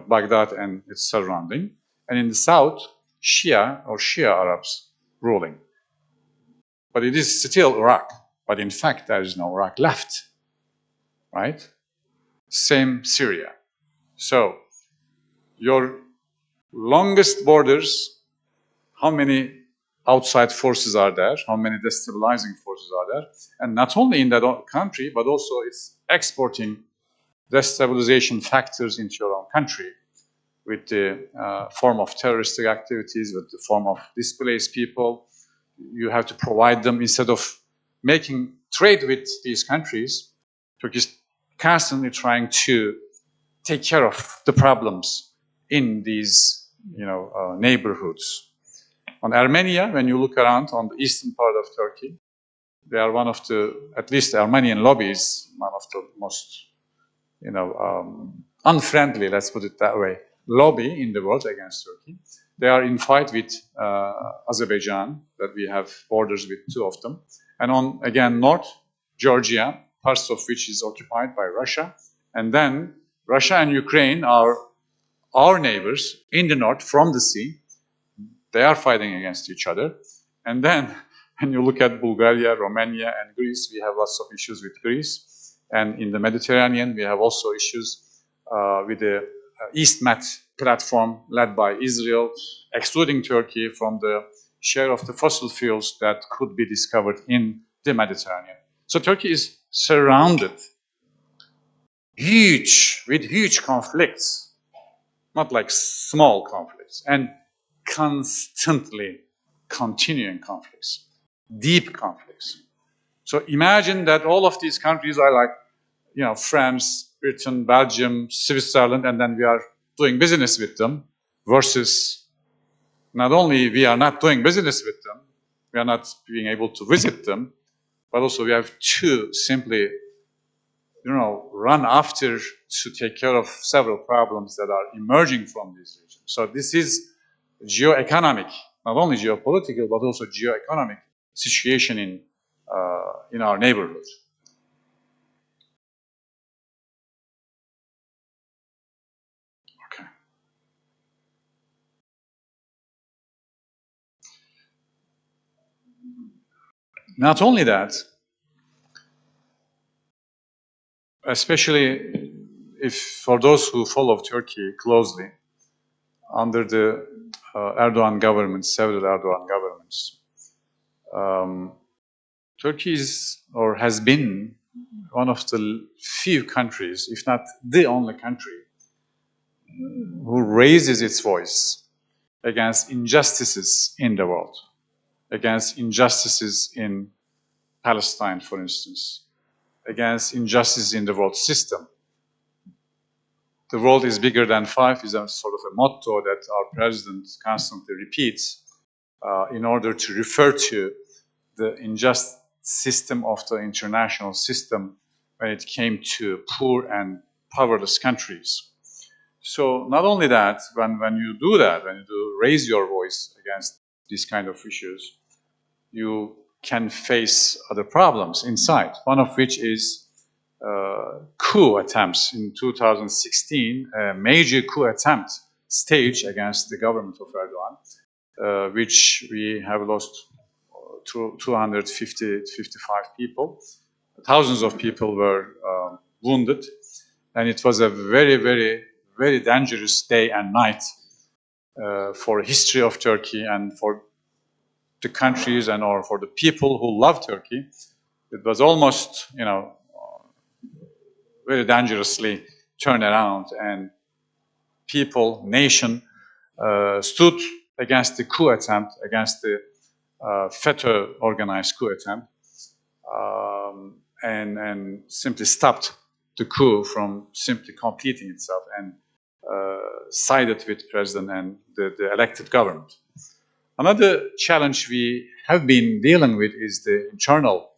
Baghdad and its surrounding. And in the south, Shia Arabs ruling. But it is still Iraq. But in fact, there is no Iraq left, right? Same Syria. So, your longest borders, how many outside forces are there, how many destabilizing forces are there, and not only in that country, but also it's exporting destabilization factors into your own country with the form of terroristic activities, with the form of displaced people. You have to provide them, instead of making trade with these countries, Turkey is constantly trying to take care of the problems in these neighborhoods. On Armenia, when you look around on the eastern part of Turkey, they are one of the, at least the Armenian lobby is one of the most, unfriendly, let's put it that way, lobby in the world against Turkey. They are in fight with Azerbaijan, that we have borders with two of them. And on, again, North Georgia, parts of which is occupied by Russia. And then Russia and Ukraine are our neighbors in the north from the sea. They are fighting against each other. And then when you look at Bulgaria, Romania, and Greece, we have lots of issues with Greece. And in the Mediterranean, we have also issues with the IASTH platform led by Israel, excluding Turkey from the share of the fossil fuels that could be discovered in the Mediterranean. So Turkey is surrounded with huge conflicts, not like small conflicts, and constantly continuing conflicts, deep conflicts. So imagine that all of these countries are like, France, Britain, Belgium, Switzerland, and then we are doing business with them, versus not only we are not doing business with them, we are not being able to visit them, but also we have to simply, run after to take care of several problems that are emerging from these regions. So this is geo-economic, not only geopolitical, but also geo-economic situation in our neighborhood. Okay. Not only that, especially if for those who follow Turkey closely, under the Erdogan government, several Erdogan governments, Turkey is or has been one of the few countries, if not the only country, who raises its voice against injustices in the world, against injustices in Palestine, for instance, against injustice in the world system. The world is bigger than five is a sort of a motto that our president constantly repeats in order to refer to the unjust system of the international system when it came to poor and powerless countries. So not only that, when you do that, when you do raise your voice against these kind of issues, you can face other problems inside, one of which is coup attempts. In 2016, a major coup attempt staged against the government of Erdogan, which we have lost 255 people. Thousands of people were wounded, and it was a very, very, very dangerous day and night for the history of Turkey and for the countries and or for the people who love Turkey. It was almost, very dangerously turned around, and people, nation, stood against the coup attempt, against the FETÖ organized coup attempt, and simply stopped the coup from simply completing itself. And sided with president and the elected government. Another challenge we have been dealing with is the internal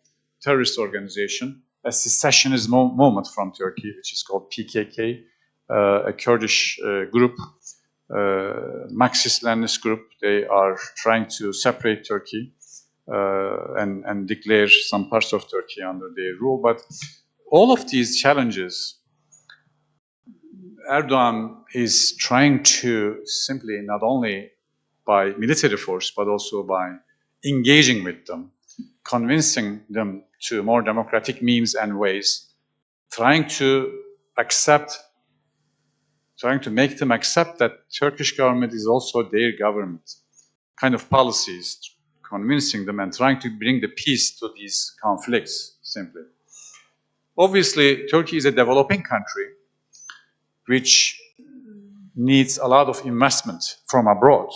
terrorist organization, a secessionist movement from Turkey, which is called PKK, a Kurdish group, Marxist-Leninist group. They are trying to separate Turkey and declare some parts of Turkey under their rule. But all of these challenges, Erdogan is trying to simply not only by military force, but also by engaging with them, convincing them to more democratic means and ways, trying to make them accept that Turkish government is also their government, kind of policies, convincing them and trying to bring the peace to these conflicts, simply. Obviously, Turkey is a developing country which needs a lot of investment from abroad,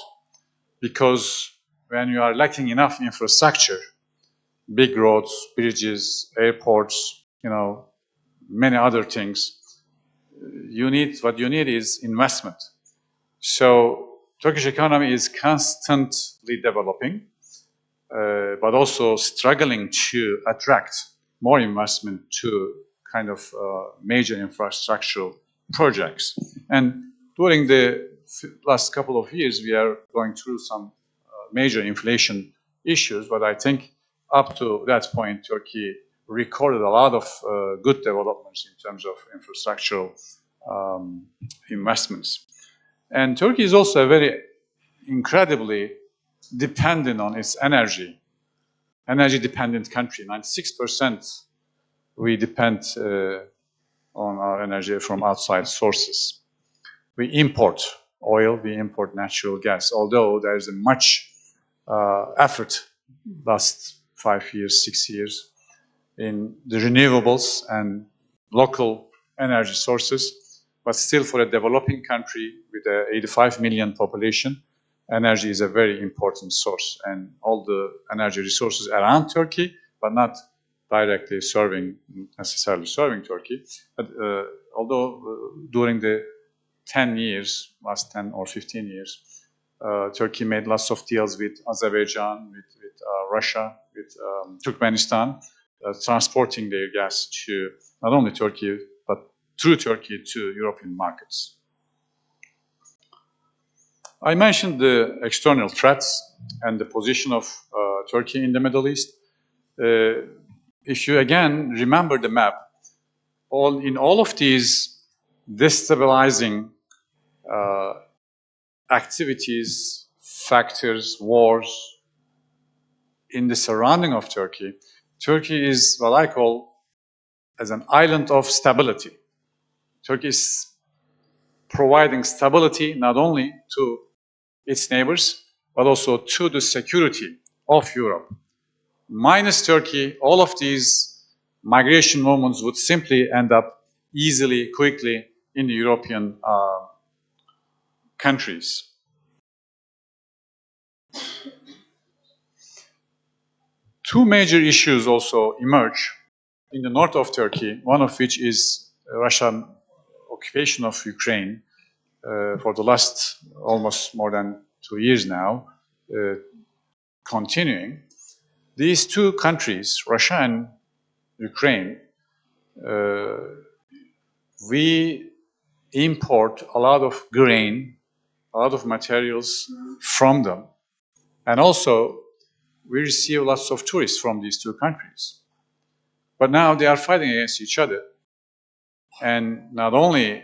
because when you are lacking enough infrastructure, big roads, bridges, airports, many other things, what you need is investment. So Turkish economy is constantly developing, but also struggling to attract more investment to kind of major infrastructural projects. And during the last couple of years, we are going through some major inflation issues, but I think up to that point, Turkey recorded a lot of good developments in terms of infrastructural investments. And Turkey is also a very incredibly dependent on its energy-dependent country. 96% we depend on our energy from outside sources. We import oil, we import natural gas, although there is a much effort last 5 years, 6 years in the renewables and local energy sources, but still for a developing country with an 85 million population, energy is a very important source, and all the energy resources around Turkey, but not directly necessarily serving Turkey. But although during the last 10 or 15 years, Turkey made lots of deals with Azerbaijan, with Russia, with Turkmenistan, transporting their gas to not only Turkey, but through Turkey to European markets. I mentioned the external threats and the position of Turkey in the Middle East. If you again remember the map, in all of these destabilizing activities, factors, wars in the surrounding of Turkey, Turkey is what I call as an island of stability. Turkey is providing stability not only to its neighbors, but also to the security of Europe. Minus Turkey, all of these migration movements would simply end up easily, quickly in the European countries. Two major issues also emerge in the north of Turkey, one of which is Russian occupation of Ukraine for the last almost more than 2 years now, continuing. These two countries, Russia and Ukraine, we import a lot of grain, a lot of materials from them, and also we receive lots of tourists from these two countries. But now they are fighting against each other, and not only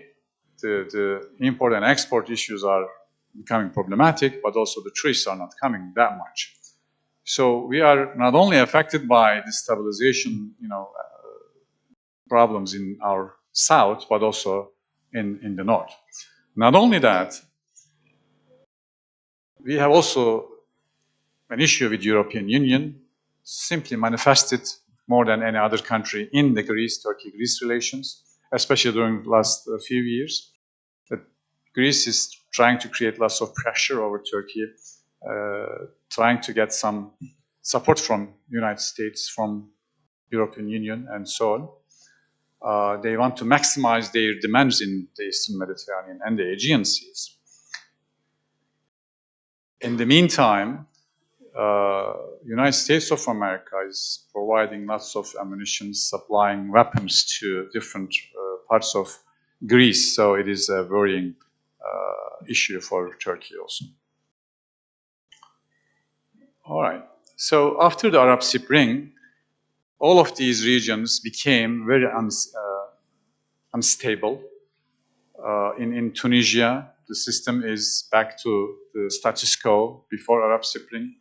the import and export issues are becoming problematic, but also the tourists are not coming that much. So we are not only affected by destabilization, problems in our south, but also in the north. Not only that, we have also an issue with European Union, simply manifested more than any other country in the Turkey-Greece relations, especially during the last few years. That Greece is trying to create lots of pressure over Turkey, trying to get some support from United States, from European Union, and so on. They want to maximize their demands in the Eastern Mediterranean and the Aegean Seas. In the meantime, United States of America is providing lots of ammunition, supplying weapons to different parts of Greece. So it is a worrying issue for Turkey also. All right. So after the Arab Spring, all of these regions became very unstable. In Tunisia, the system is back to the status quo before Arab Spring.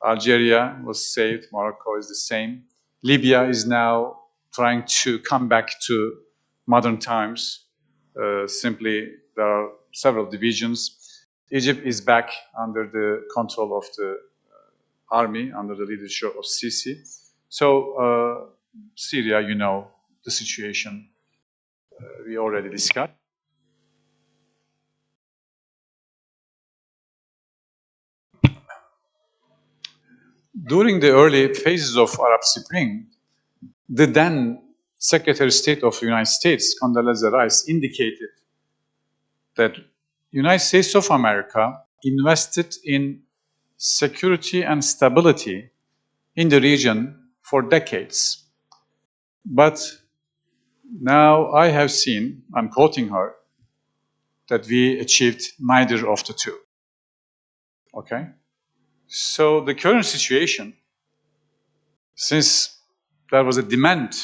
Algeria was saved, Morocco is the same. Libya is now trying to come back to modern times. Simply, there are several divisions. Egypt is back under the control of the army, under the leadership of Sisi. So, Syria, you know, the situation we already discussed. During the early phases of Arab Spring, the then Secretary of State of the United States, Condoleezza Rice, indicated that United States of America invested in security and stability in the region for decades. But now I have seen, I'm quoting her, that we achieved neither of the two. Okay? So the current situation, since there was a demand,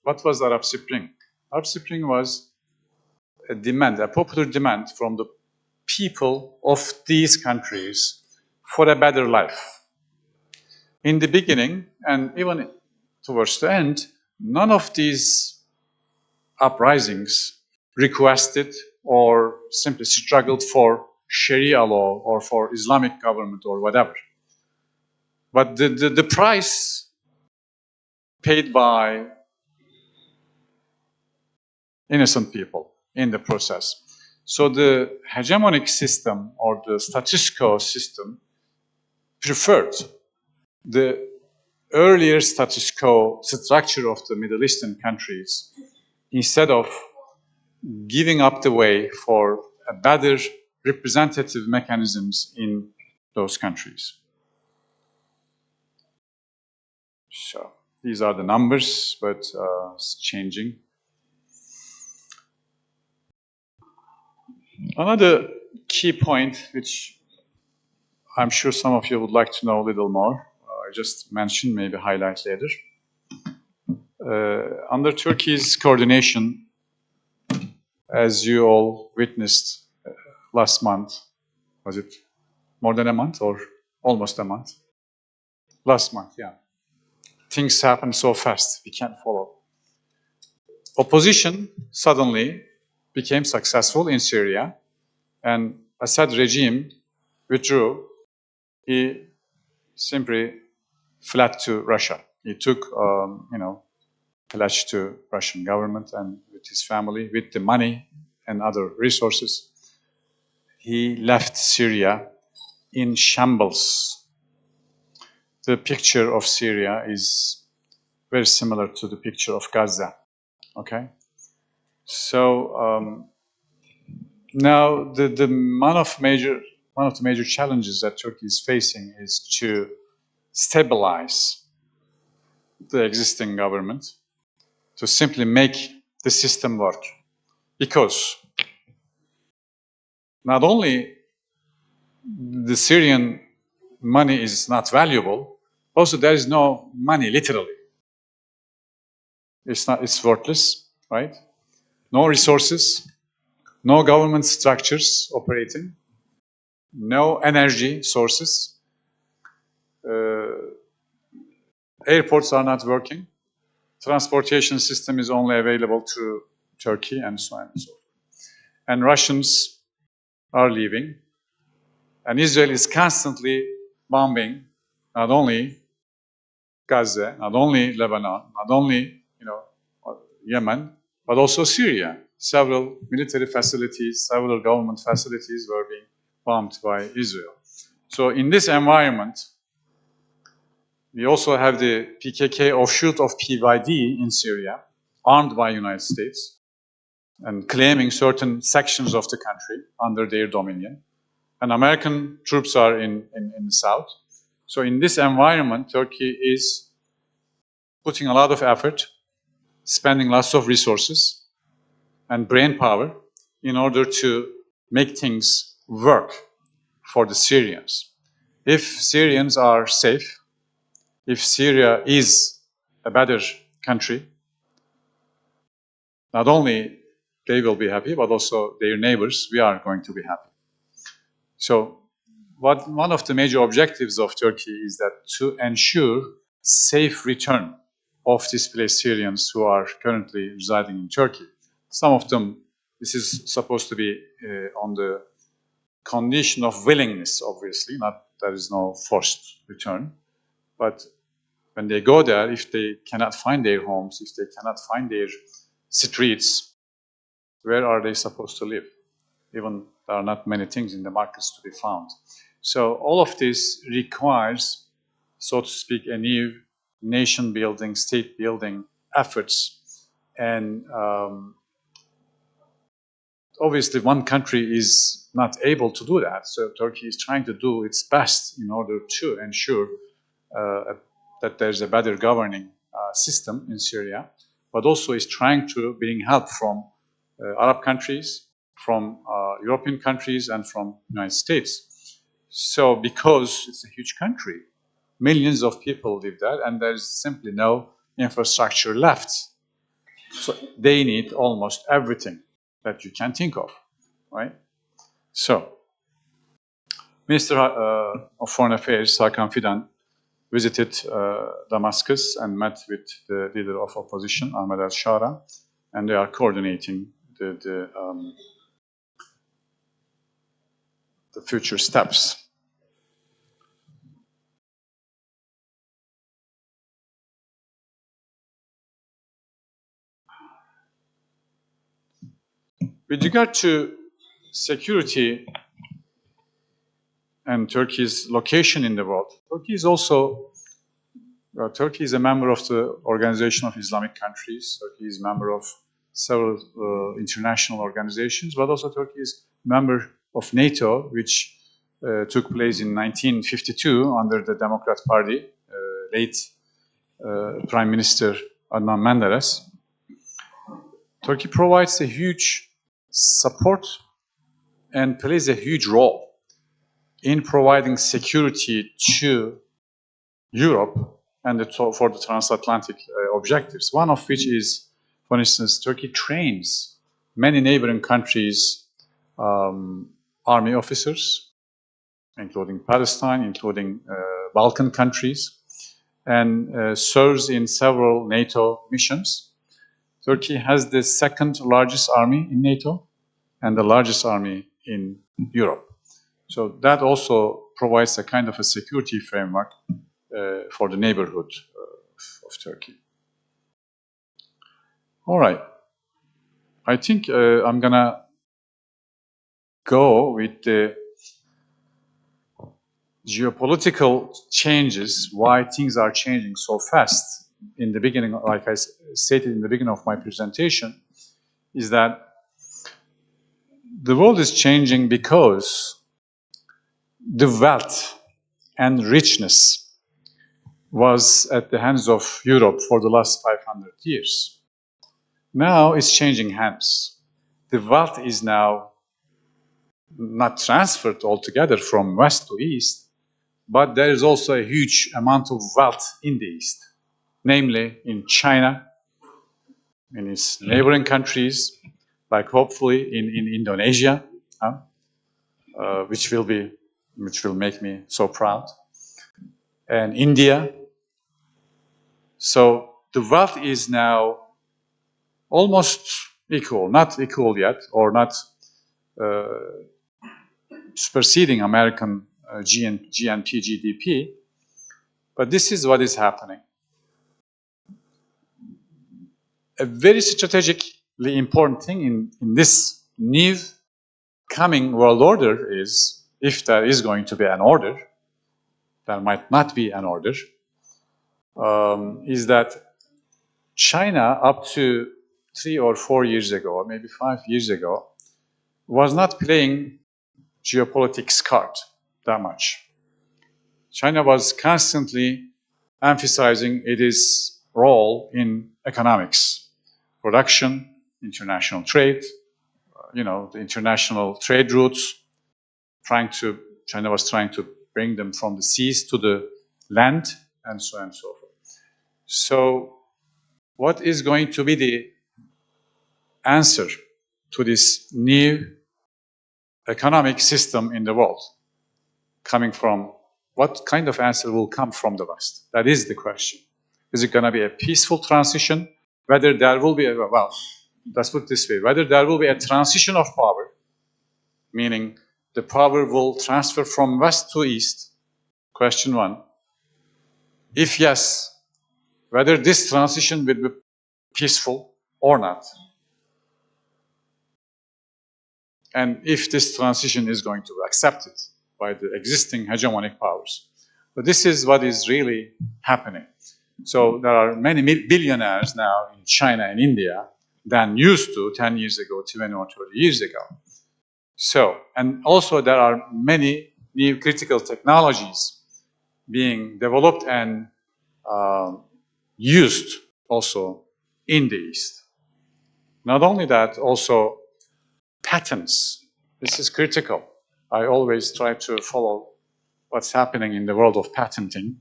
what was Arab Spring? Arab Spring was a demand, a popular demand from the people of these countries for a better life. In the beginning, and even towards the end, none of these uprisings requested or simply struggled for Sharia law or for Islamic government or whatever. But the price paid by innocent people in the process. So the hegemonic system or the status quo system preferred the earlier status quo structure of the Middle Eastern countries instead of giving up the way for a better representative mechanisms in those countries. So these are the numbers, but it's changing. Another key point, which I'm sure some of you would like to know a little more, I just mentioned, maybe highlight later. Under Turkey's coordination, as you all witnessed last month, was it more than a month or almost a month? Last month, yeah. Things happen so fast, we can't follow. Opposition suddenly became successful in Syria, and Assad regime withdrew. He simply fled to Russia. He took, pledge to Russian government and with his family, with the money and other resources. He left Syria in shambles. The picture of Syria is very similar to the picture of Gaza. Okay, so now one of the major challenges that Turkey is facing is to stabilize the existing government, to simply make the system work, because not only the Syrian money is not valuable, also there is no money literally. It's worthless, right? No resources, no government structures operating, no energy sources, airports are not working, transportation system is only available to Turkey, and so on and so forth. And Russians are leaving, and Israel is constantly bombing not only Gaza, not only Lebanon, not only Yemen, but also Syria. Several military facilities, several government facilities were being bombed by Israel. So in this environment, we also have the PKK offshoot of PYD in Syria, armed by United States and claiming certain sections of the country under their dominion. And American troops are in the south. So in this environment, Turkey is putting a lot of effort, spending lots of resources and brain power in order to make things work for the Syrians. If Syrians are safe, if Syria is a better country, not only they will be happy, but also their neighbors, we are going to be happy. So one of the major objectives of Turkey is that to ensure safe return of displaced Syrians who are currently residing in Turkey. Some of them, this is supposed to be on the condition of willingness, obviously, not there is no forced return. But when they go there, if they cannot find their homes, if they cannot find their streets, where are they supposed to live? Even there are not many things in the markets to be found. So all of this requires, so to speak, a new nation building, state building efforts. And obviously one country is not able to do that. So Turkey is trying to do its best in order to ensure that there's a better governing system in Syria, but also is trying to bring help from Arab countries, from European countries, and from the United States. So because it's a huge country, millions of people live there, and there's simply no infrastructure left. So they need almost everything that you can think of, right? So, Minister of Foreign Affairs, Hakan Fidan, visited Damascus and met with the leader of opposition, Ahmed al-Shara, and they are coordinating the future steps. With regard to security and Turkey's location in the world, Turkey is also, Turkey is a member of the Organization of Islamic Countries. Turkey is a member of several international organizations, but also Turkey is a member of NATO, which took place in 1952 under the Democrat Party, late Prime Minister Adnan Menderes. Turkey provides a huge support and plays a huge role in providing security to Europe and for the transatlantic objectives, one of which is, for instance, Turkey trains many neighboring countries' army officers, including Palestine, including Balkan countries, and serves in several NATO missions. Turkey has the second largest army in NATO and the largest army in Europe. So that also provides a kind of a security framework for the neighborhood of Turkey. All right. I think I'm gonna go with the geopolitical changes, why things are changing so fast. In the beginning, like I stated in the beginning of my presentation, is that the world is changing because the wealth and richness was at the hands of Europe for the last 500 years. Now it's changing hands. The wealth is now not transferred altogether from west to east, but there is also a huge amount of wealth in the east, namely in China, in its neighboring countries, like hopefully in Indonesia, which will make me so proud, and India. So the wealth is now almost equal, not equal yet, or not superseding American GNP, GDP, but this is what is happening. A very strategically important thing in this new coming world order is, if there is going to be an order, there might not be an order, is that China, up to 3 or 4 years ago, or maybe 5 years ago, was not playing geopolitics card that much. China was constantly emphasizing its role in economics, production, international trade, the international trade routes, China was trying to bring them from the seas to the land, and so on and so forth. So what is going to be the answer to this new economic system in the world? Coming from, what kind of answer will come from the West? That is the question. Is it going to be a peaceful transition? Whether there will be, well, let's put it this way, whether there will be a transition of power, meaning the power will transfer from West to East, question one. If yes, whether this transition will be peaceful or not. And if this transition is going to be accepted by the existing hegemonic powers. But this is what is really happening. So there are many billionaires now in China and India than used to 10 years ago, 20 or 30 years ago. So, and also there are many new critical technologies being developed and used also in the East. Not only that, also patents. This is critical. I always try to follow what's happening in the world of patenting.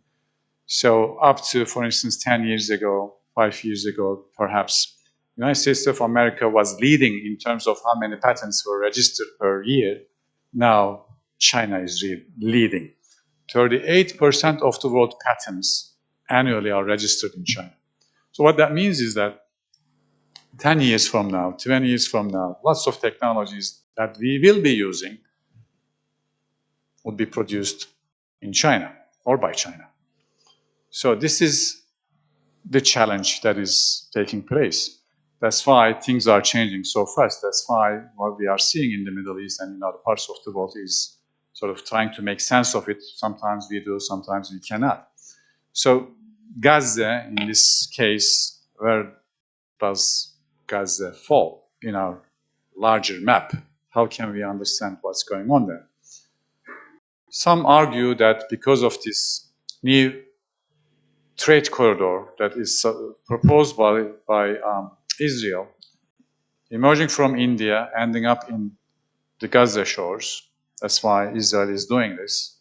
So up to, for instance, 10 years ago, 5 years ago, perhaps, the United States of America was leading in terms of how many patents were registered per year. Now China is leading. 38% of the world patents annually are registered in China. So what that means is that 10 years from now, 20 years from now, lots of technologies that we will be using would be produced in China or by China. So this is the challenge that is taking place. That's why things are changing so fast. That's why what we are seeing in the Middle East and in other parts of the world is sort of trying to make sense of it. Sometimes we do, sometimes we cannot. So Gaza, in this case, where does Gaza fall in our larger map? How can we understand what's going on there? Some argue that because of this new trade corridor that is proposed by Israel, emerging from India, ending up in the Gaza shores, that's why Israel is doing this.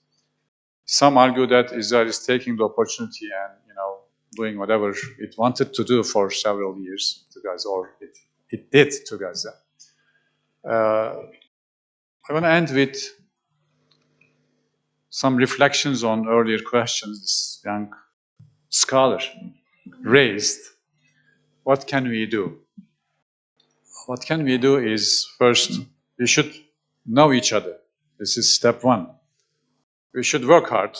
Some argue that Israel is taking the opportunity and, doing whatever it wanted to do for several years to Gaza, or it did to Gaza. I want to end with some reflections on earlier questions this young scholar raised. What can we do? What can we do is, first, we should know each other. This is step one. We should work hard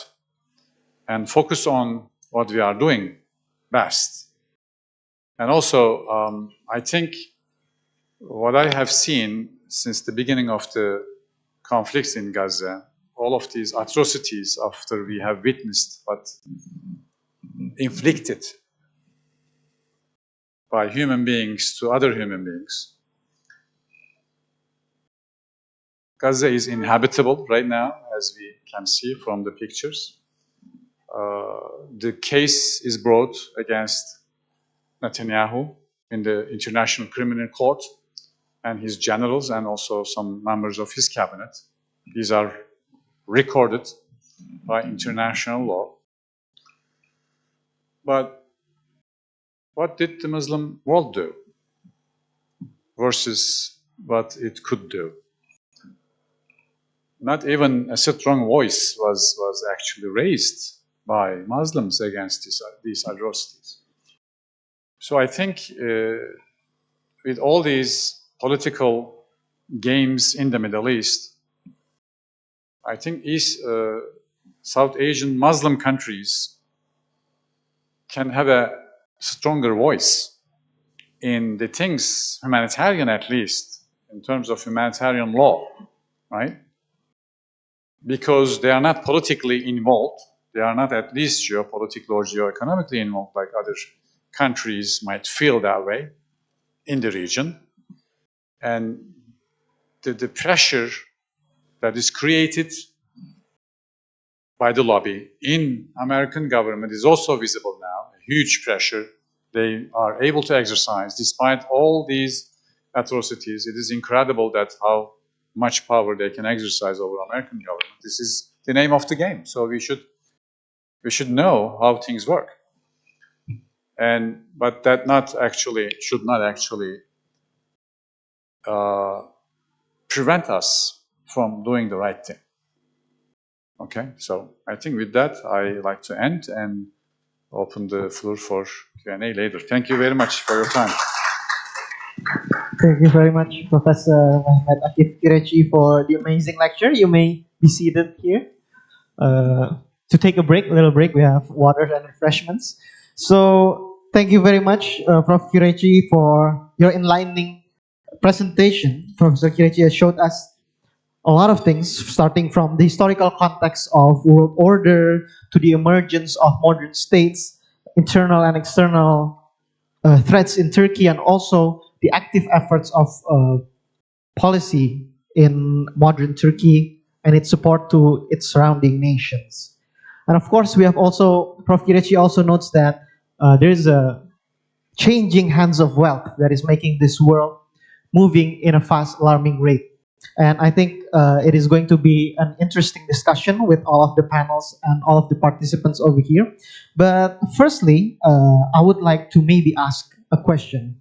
and focus on what we are doing best. And also, I think what I have seen since the beginning of the conflicts in Gaza, all of these atrocities after we have witnessed what inflicted by human beings to other human beings. Gaza is inhabitable right now, as we can see from the pictures. The case is brought against Netanyahu in the International Criminal Court and his generals and also some members of his cabinet. These are recorded by international law. But what did the Muslim world do versus what it could do? Not even a strong voice was actually raised by Muslims against these atrocities. So I think with all these political games in the Middle East, I think South Asian Muslim countries can have a stronger voice in the things, humanitarian at least, in terms of humanitarian law, right? Because they are not politically involved, they are not at least geopolitically or geoeconomically involved like other countries might feel that way in the region. And the pressure that is created by the lobby in American government is also visible now, a huge pressure they are able to exercise despite all these atrocities. It is incredible that how much power they can exercise over American government. This is the name of the game. So we should know how things work. But that should not actually prevent us from doing the right thing. Okay, so I think with that, I like to end and open the floor for Q&A later. Thank you very much for your time. Thank you very much, Professor Mehmet Akif Kireçci, for the amazing lecture. You may be seated here. To take a little break, we have water and refreshments. So thank you very much, Prof. Kireçci, for your enlightening presentation. Professor Kireçci has showed us a lot of things, starting from the historical context of world order to the emergence of modern states, internal and external threats in Turkey, and also the active efforts of policy in modern Turkey and its support to its surrounding nations. And of course, we have also, Prof. Kireçci also notes that there is a changing hands of wealth that is making this world moving in a fast, alarming rate. And I think it is going to be an interesting discussion with all of the panels and all of the participants over here. But firstly, I would like to maybe ask a question.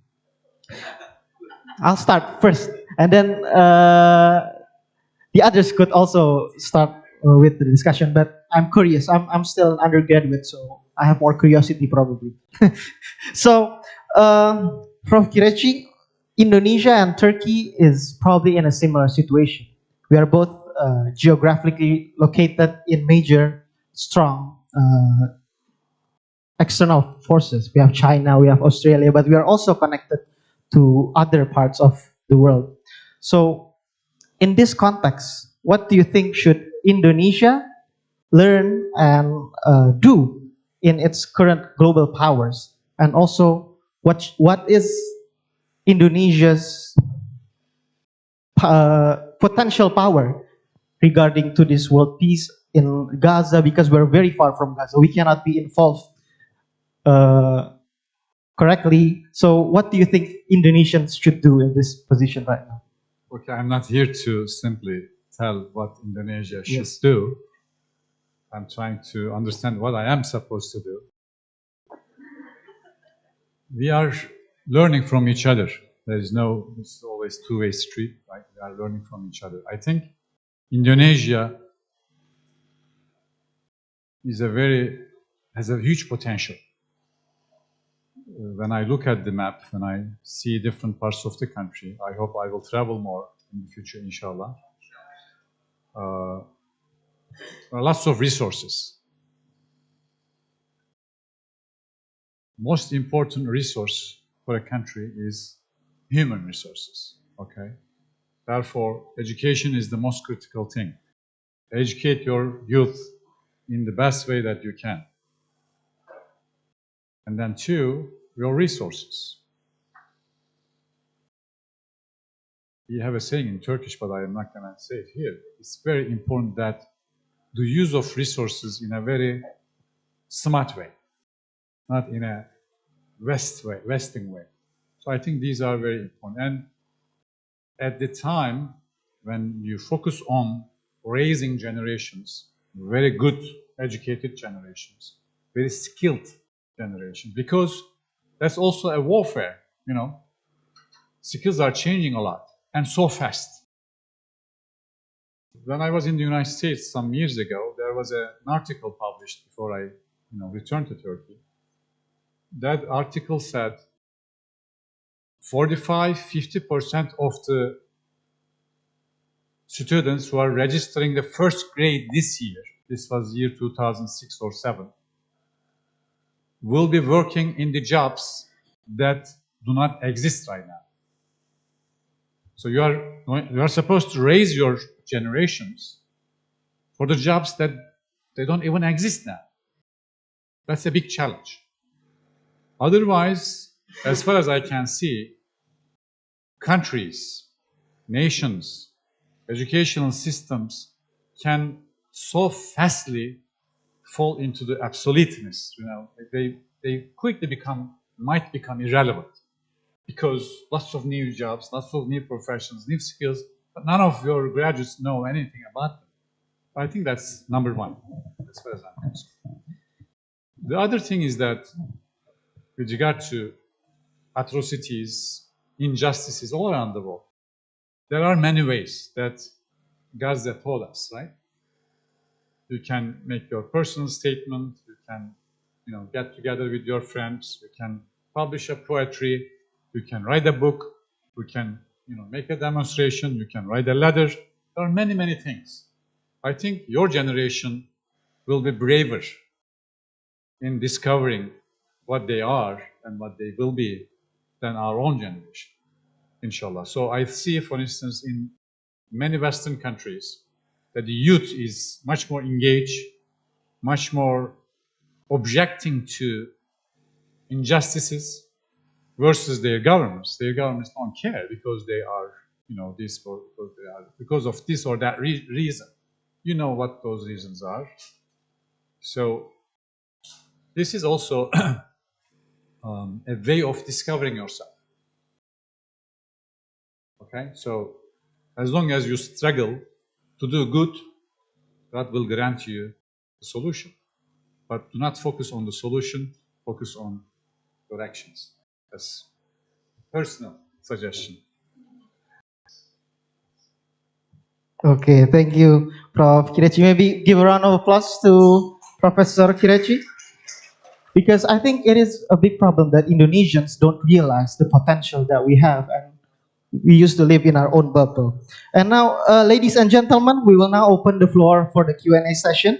I'll start first, and then the others could also start with the discussion. But I'm curious. I'm still an undergraduate, so I have more curiosity probably. So, Prof. Kireçci, Indonesia and Turkey is probably in a similar situation. We are both geographically located in major, strong external forces. We have China, we have Australia, but we are also connected to other parts of the world. So, in this context, what do you think should Indonesia learn and do in its current global powers? And also, what is Indonesia's potential power regarding to this world peace in Gaza, because we're very far from Gaza. We cannot be involved correctly. So what do you think Indonesians should do in this position right now? Okay, I'm not here to simply tell what Indonesia should Yes. do. I'm trying to understand what I am supposed to do. We are learning from each other. It's always two-way street, right? We are learning from each other. I think Indonesia has a huge potential. When I look at the map, when I see different parts of the country, I hope I will travel more in the future, inshallah. There are lots of resources. Most important resource for a country is human resources, okay? Therefore, education is the most critical thing. Educate your youth in the best way that you can. And then two, your resources. We have a saying in Turkish, but I am not going to say it here. It's very important that the use of resources in a very smart way, not in a Western way. So I think these are very important. And at the time when you focus on raising generations, very good educated generations, very skilled generations, because that's also a warfare, you know. Skills are changing a lot and so fast. When I was in the United States some years ago, there was an article published before I returned to Turkey. That article said 45–50% of the students who are registering the first grade this year, this was year 2006 or 7, will be working in the jobs that do not exist right now. So you are supposed to raise your generations for the jobs that they don't even exist now. That's a big challenge. Otherwise, as far as I can see, countries, nations, educational systems can so fastly fall into the absoluteness. They quickly might become irrelevant because lots of new jobs, lots of new professions, new skills, but none of your graduates know anything about them. I think that's number one, as far as I'm concerned. The other thing is that with regard to atrocities, injustices all around the world, there are many ways that Gaza told us, right? You can make your personal statement, you can get together with your friends, you can publish a poetry, you can write a book, you can make a demonstration, you can write a letter. There are many, many things. I think your generation will be braver in discovering what they are and what they will be than our own generation, inshallah. So I see, for instance, in many Western countries, that the youth is much more engaged, much more objecting to injustices versus their governments. Their governments don't care because they are, this or because of this or that reason. You know what those reasons are. So this is also a way of discovering yourself. Okay, so as long as you struggle to do good, God will grant you the solution. But do not focus on the solution, focus on your actions. That's personal suggestion. Okay, thank you, Prof. Kireçci. Maybe give a round of applause to Professor Kireçci, because I think it is a big problem that Indonesians don't realize the potential that we have, and we used to live in our own bubble. And now, ladies and gentlemen, we will now open the floor for the Q&A session.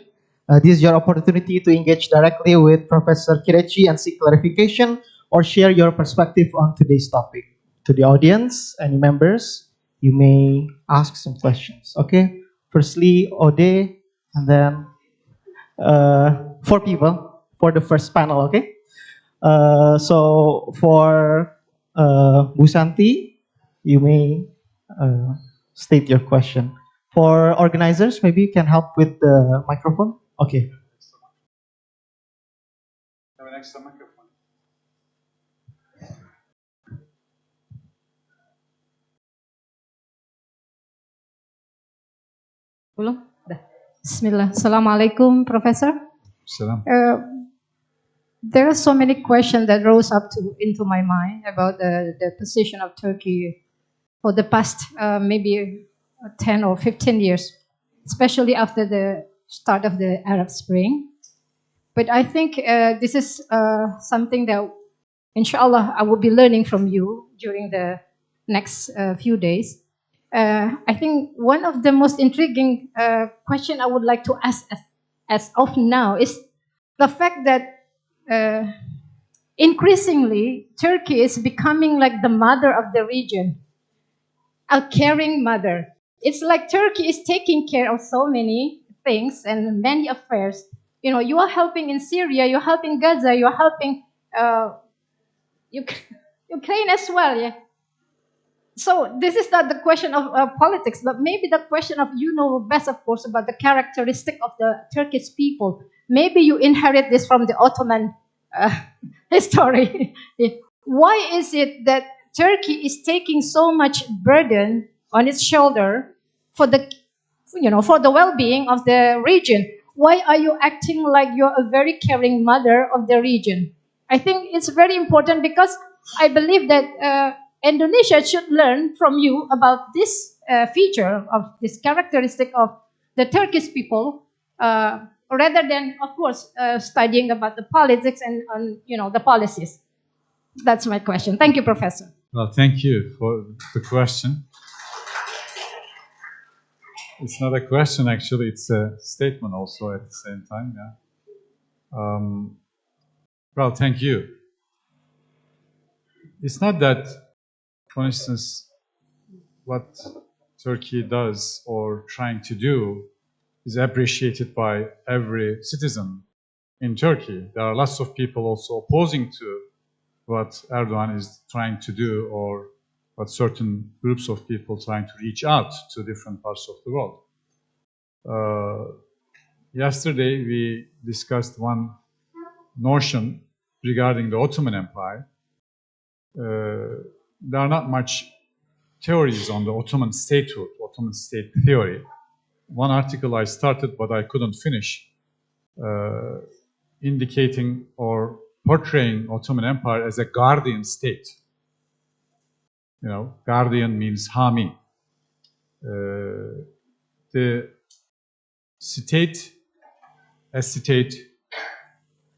This is your opportunity to engage directly with Professor Kireçci and seek clarification or share your perspective on today's topic. To the audience, any members, you may ask some questions. Okay, firstly, Ode, and then 4 people for the first panel. Okay, so for Bu Santi, you may state your question. For organizers, maybe you can help with the microphone. Okay. Have an extra microphone. Belum? Dah. Bismillah. Assalamualaikum, Professor. Salam. There are so many questions that rose up into my mind about the position of Turkey for the past maybe 10 or 15 years, especially after the start of the Arab Spring. But I think this is something that, inshallah, I will be learning from you during the next few days. I think one of the most intriguing question I would like to ask as of now is the fact that increasingly Turkey is becoming like the mother of the region, a caring mother. It's like Turkey is taking care of so many things and many affairs. You are helping in Syria, you're helping Gaza, you're helping Ukraine as well, yeah. So this is not the question of politics, but maybe the question of, best, of course, about the characteristic of the Turkish people. Maybe you inherit this from the Ottoman history. Why is it that Turkey is taking so much burden on its shoulder for the well-being of the region? Why are you acting like you're a very caring mother of the region? I think it's very important because I believe that Indonesia should learn from you about this feature of this characteristic of the Turkish people, rather than, of course, studying about the politics and the policies. That's my question. Thank you, Professor. Well, thank you for the question. It's not a question, actually. It's a statement also at the same time. Yeah. Well, thank you. It's not that, for instance, what Turkey does or trying to do is appreciated by every citizen in Turkey. There are lots of people also opposing to what Erdogan is trying to do, or what certain groups of people trying to reach out to different parts of the world. Yesterday we discussed one notion regarding the Ottoman Empire. There are not much theories on the Ottoman statehood, Ottoman state theory. One article I started but I couldn't finish, indicating or portraying Ottoman Empire as a guardian state. You know, guardian means Hami. The state, a state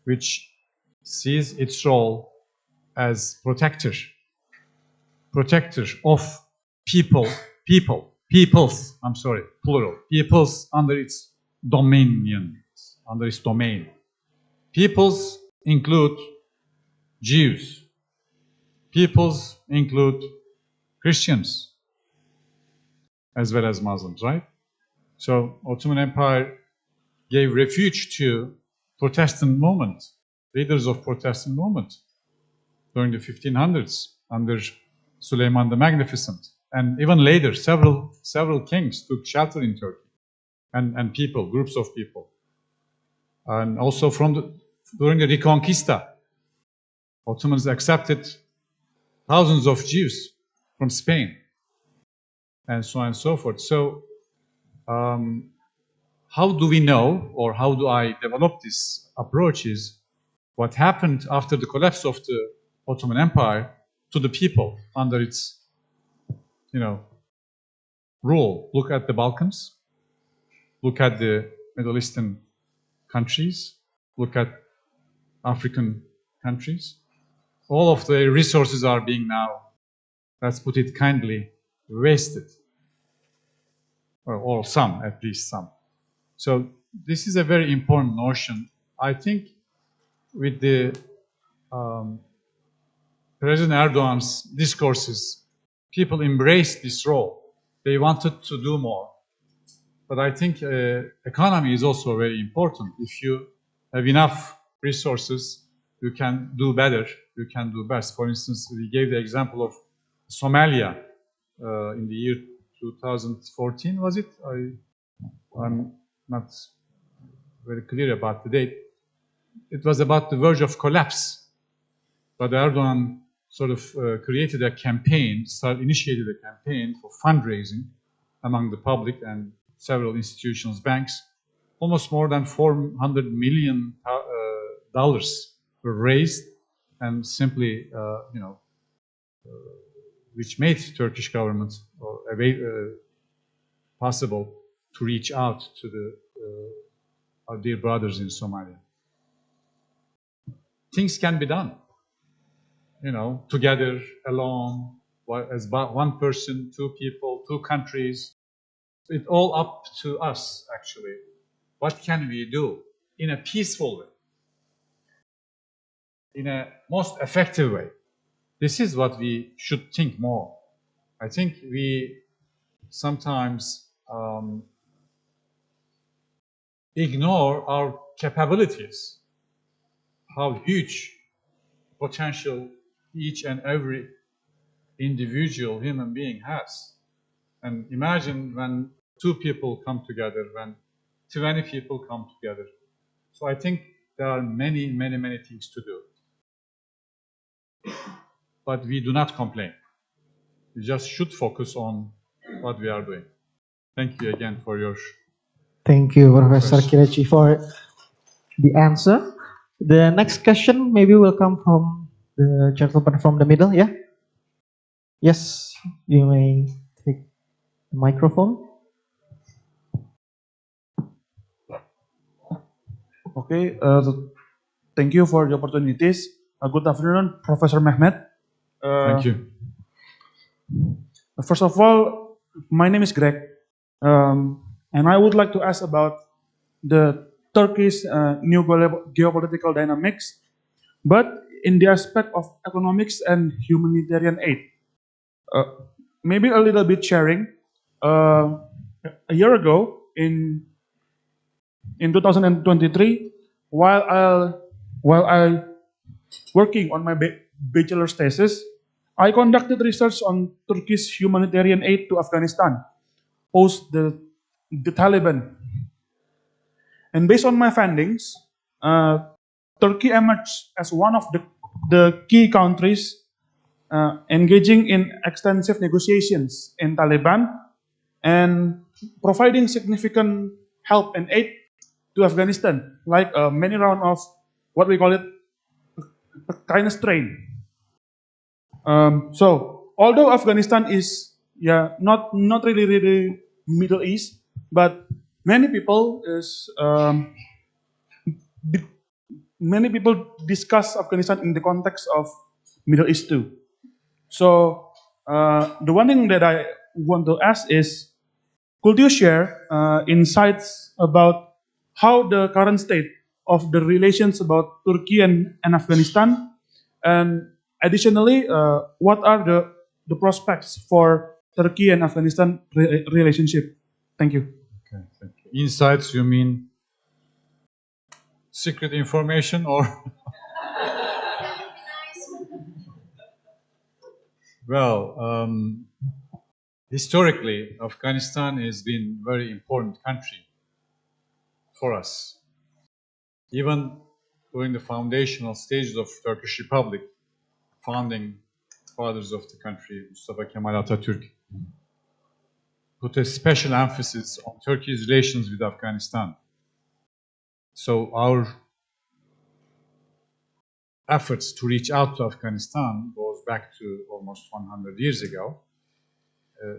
which sees its role as protector of peoples, I'm sorry, plural, peoples under its dominion, under its domain. Peoples include Jews. Peoples include Christians, as well as Muslims, right? So Ottoman Empire gave refuge to Protestant movement, leaders of Protestant movement during the 1500s under Suleiman the Magnificent, and even later several kings took shelter in Turkey, and people, groups of people, and also during the Reconquista, Ottomans accepted thousands of Jews from Spain, and so on and so forth. So how do we know, or how do I develop this approach, is what happened after the collapse of the Ottoman Empire to the people under its, rule. Look at the Balkans, look at the Middle Eastern countries, look at African countries. All of the resources are being now, let's put it kindly, wasted. Or some, at least some. So this is a very important notion. I think with the President Erdogan's discourses, people embraced this role. They wanted to do more. But I think economy is also very important. If you have enough resources, you can do better, you can do best. For instance, we gave the example of Somalia in the year 2014, was it? I'm not very clear about the date. It was about the verge of collapse. But Erdogan sort of created a campaign, initiated a campaign for fundraising among the public and several institutions, banks. Almost more than $400 million were raised, and simply, which made Turkish government possible to reach out to our dear brothers in Somalia. Things can be done, together, alone, as one person, two people, two countries. It's all up to us, actually. What can we do in a peaceful way, in a most effective way? This is what we should think more. I think we sometimes ignore our capabilities, how huge potential each and every individual human being has. And imagine when 2 people come together, when 20 people come together. So I think there are many, many, many things to do. But we do not complain. We just should focus on what we are doing. Thank you again for your... Thank you, Professor Kireçci, for the answer. The next question maybe will come from the gentleman from the middle, yeah? Yes, you may take the microphone. Okay, thank you for the opportunities. Good afternoon, Professor Mehmet. Thank you. First of all, my name is Greg, and I would like to ask about the Turkish new geopolitical dynamics, but in the aspect of economics and humanitarian aid. Maybe a little bit sharing. A year ago, in 2023, while I working on my bachelor's thesis, I conducted research on Turkey's humanitarian aid to Afghanistan post the Taliban. And based on my findings, Turkey emerged as one of the key countries engaging in extensive negotiations in Taliban and providing significant help and aid to Afghanistan, like many round of what we call it kindness train. So although Afghanistan is not really Middle East, but many people many people discuss Afghanistan in the context of Middle East too. So the one thing that I want to ask is, could you share insights about how the current state of the relations about Turkey and Afghanistan, and additionally, what are the prospects for Turkey and Afghanistan relationship? Thank you. Okay, thank you. Insights, you mean secret information or? Well, historically, Afghanistan has been a very important country for us. Even during the foundational stages of Turkish Republic, founding fathers of the country, Mustafa Kemal Atatürk, put a special emphasis on Turkey's relations with Afghanistan. So our efforts to reach out to Afghanistan goes back to almost 100 years ago,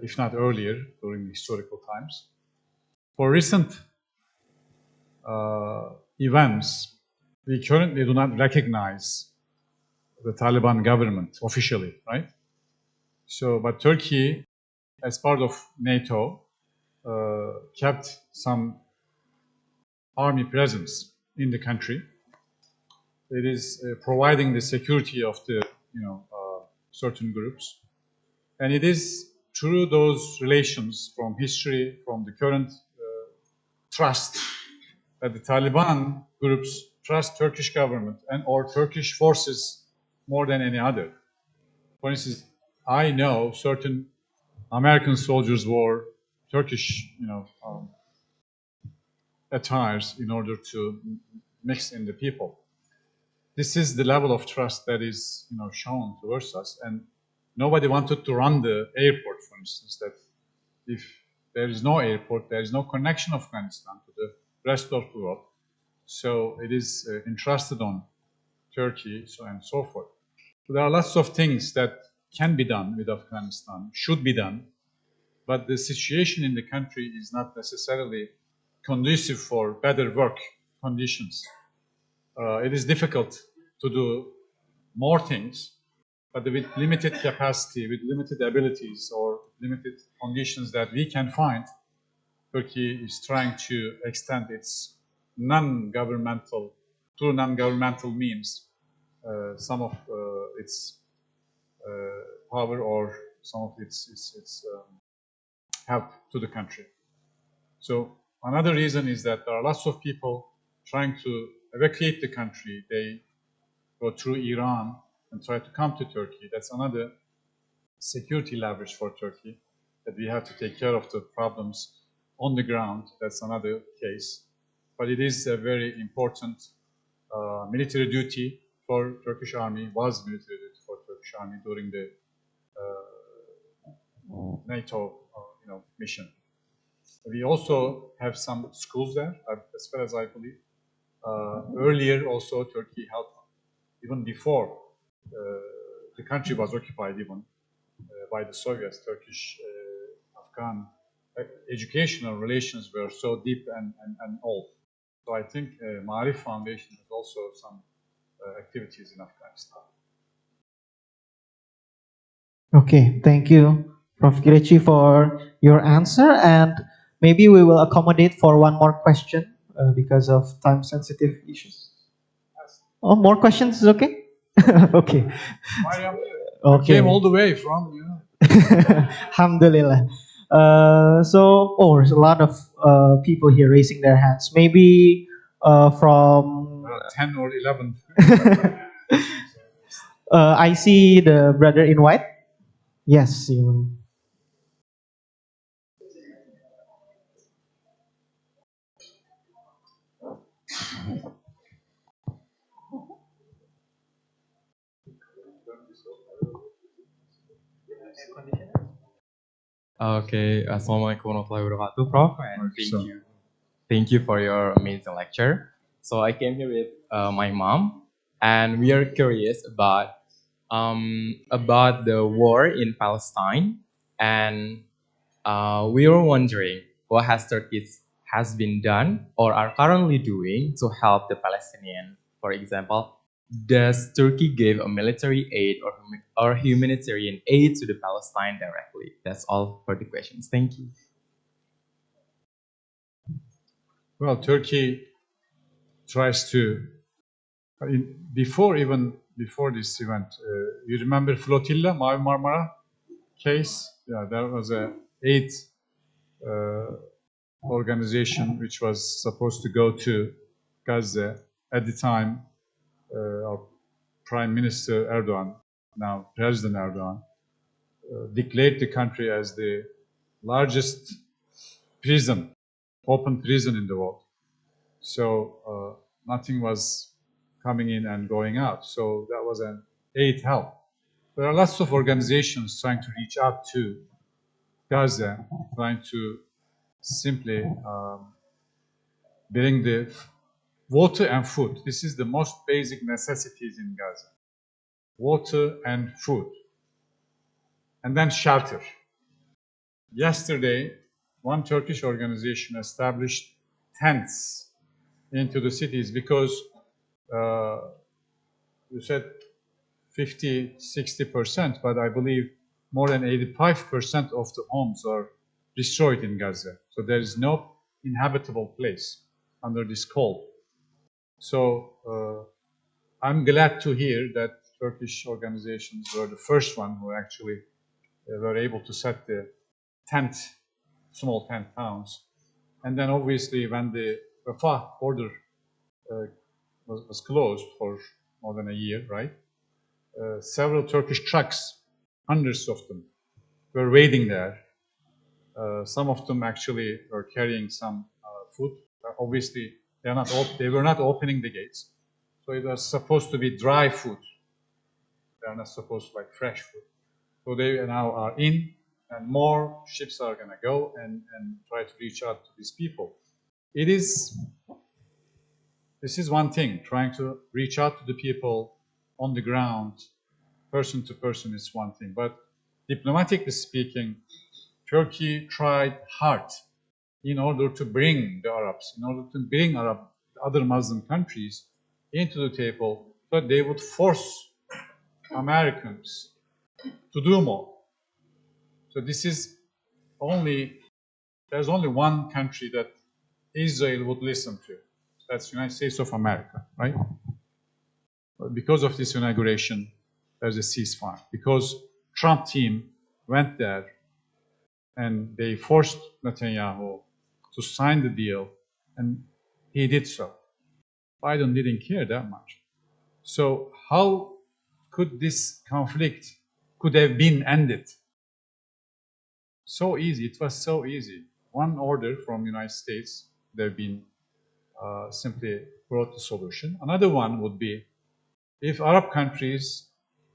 if not earlier, during historical times. For recent events, we currently do not recognize the Taliban government officially, right? So, but Turkey, as part of NATO, kept some army presence in the country. It is providing the security of the, certain groups, and it is through those relations from history, from the current trust, that the Taliban groups trust Turkish government and or Turkish forces more than any other. For instance, I know certain American soldiers wore Turkish, attires in order to mix in the people. This is the level of trust that is, shown towards us, and nobody wanted to run the airport, for instance, that if there is no airport, there is no connection of Afghanistan to the rest of the world. So it is entrusted on Turkey, so and so forth. So there are lots of things that can be done with Afghanistan, should be done, but the situation in the country is not necessarily conducive for better work conditions. It is difficult to do more things, but with limited capacity, with limited abilities or limited conditions that we can find, Turkey is trying to extend its non-governmental, through non-governmental means, some of its power or some of its help to the country. So another reason is that there are lots of people trying to evacuate the country. They go through Iran and try to come to Turkey. That's another security leverage for Turkey, that we have to take care of the problems on the ground. That's another case. But it is a very important military duty for Turkish army, was military duty for Turkish army during the NATO mission. We also have some schools there, as far as I believe. Earlier also Turkey helped, even before the country was occupied even by the Soviets, Turkish-Afghan educational relations were so deep and old. So I think Maarif Foundation has also some activities in Afghanistan. Okay, thank you, Prof. Kireçci, for your answer, and maybe we will accommodate for one more question because of time-sensitive issues. Oh, more questions is okay? Okay. Okay. Came all the way from, Alhamdulillah. There's a lot of people here raising their hands. Maybe from 10 or 11. I see the brother in white. Yes. Okay, Assalamualaikum warahmatullahi wabarakatuh, Prof. And thank you for your amazing lecture. So I came here with my mom, and we are curious about the war in Palestine, and we were wondering what has Turkey has been done or are currently doing to help the Palestinian. For example, does Turkey give a military aid or humanitarian aid to the Palestine directly? That's all for the questions. Thank you. Well, Turkey tries to, before this event, you remember Flotilla, Mavi Marmara case? Yeah, there was a aid organization which was supposed to go to Gaza. At the time, our Prime Minister Erdogan, now President Erdogan, declared the country as the largest prison, open prison in the world. So nothing was coming in and going out. So that was an aid help. There are lots of organizations trying to reach out to Gaza, trying to simply bring the water and food. This is the most basic necessities in Gaza. Water and food. And then shelter. Yesterday, one Turkish organization established tents into the cities because you said 50, 60%, but I believe more than 85% of the homes are destroyed in Gaza. So there is no inhabitable place under this cold. So I'm glad to hear that Turkish organizations were the first one who actually were able to set the small tent towns. And then obviously when the Rafah border was closed for more than a year, right? Several Turkish trucks, hundreds of them, were waiting there. Some of them actually were carrying some food. Obviously, they were not opening the gates. So it was supposed to be dry food. They are not supposed to like fresh food. So they now are in, and more ships are going to go and try to reach out to these people. This is one thing, trying to reach out to the people on the ground, person to person is one thing. But diplomatically speaking, Turkey tried hard in order to bring the Arabs, in order to bring other Muslim countries into the table, but they would force Americans to do more. So there's only one country that Israel would listen to. That's the United States of America, right? But because of this inauguration, there's a ceasefire. Because Trump team went there and they forced Netanyahu to sign the deal, and he did so. Biden didn't care that much. So how could this conflict could have been ended? So easy. It was so easy. One order from the United States, they've been simply brought the solution. Another one would be if Arab countries,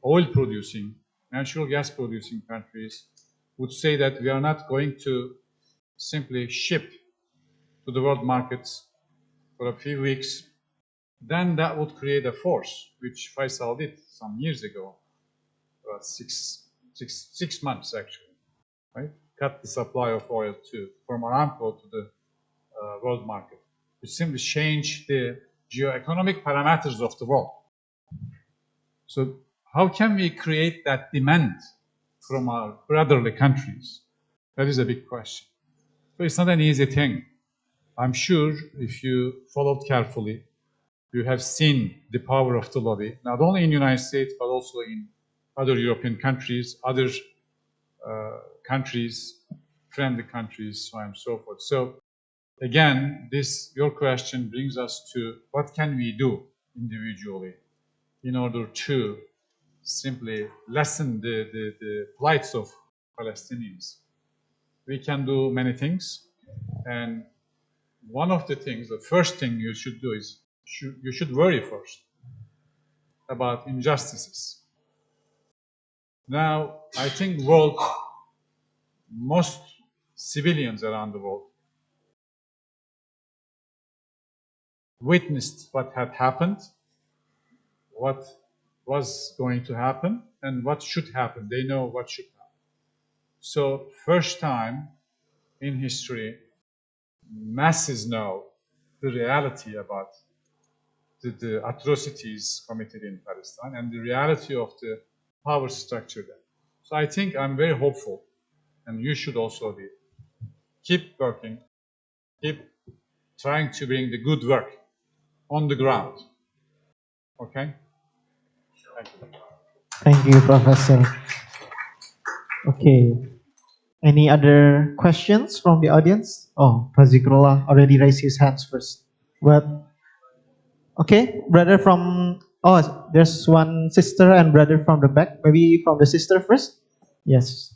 oil-producing, natural gas-producing countries, would say that we are not going to simply ship to the world markets for a few weeks, then that would create a force, which Faisal did some years ago, 6 months actually, right? Cut the supply of oil from Aramco to the world market, which simply change the geoeconomic parameters of the world. So how can we create that demand from our brotherly countries? That is a big question. So it's not an easy thing. I'm sure if you followed carefully, you have seen the power of the lobby, not only in the United States, but also in other European countries, other countries, friendly countries, so on and so forth. So again, your question brings us to what can we do individually in order to simply lessen the plights of Palestinians. We can do many things, and one of the things, the first thing you should do is you should worry first about injustices. Now, I think most civilians around the world witnessed what had happened, what was going to happen, and what should happen. They know what should happen. So, first time in history, masses know the reality about the atrocities committed in Palestine and the reality of the power structure there. So I think I'm very hopeful, and you should also be. Keep working, keep trying to bring the good work on the ground. Okay? Thank you. Thank you, Professor. Okay. Any other questions from the audience? Oh, Fazikrullah already raised his hands first. But okay, brother from there's one sister and brother from the back. Maybe from the sister first. Yes.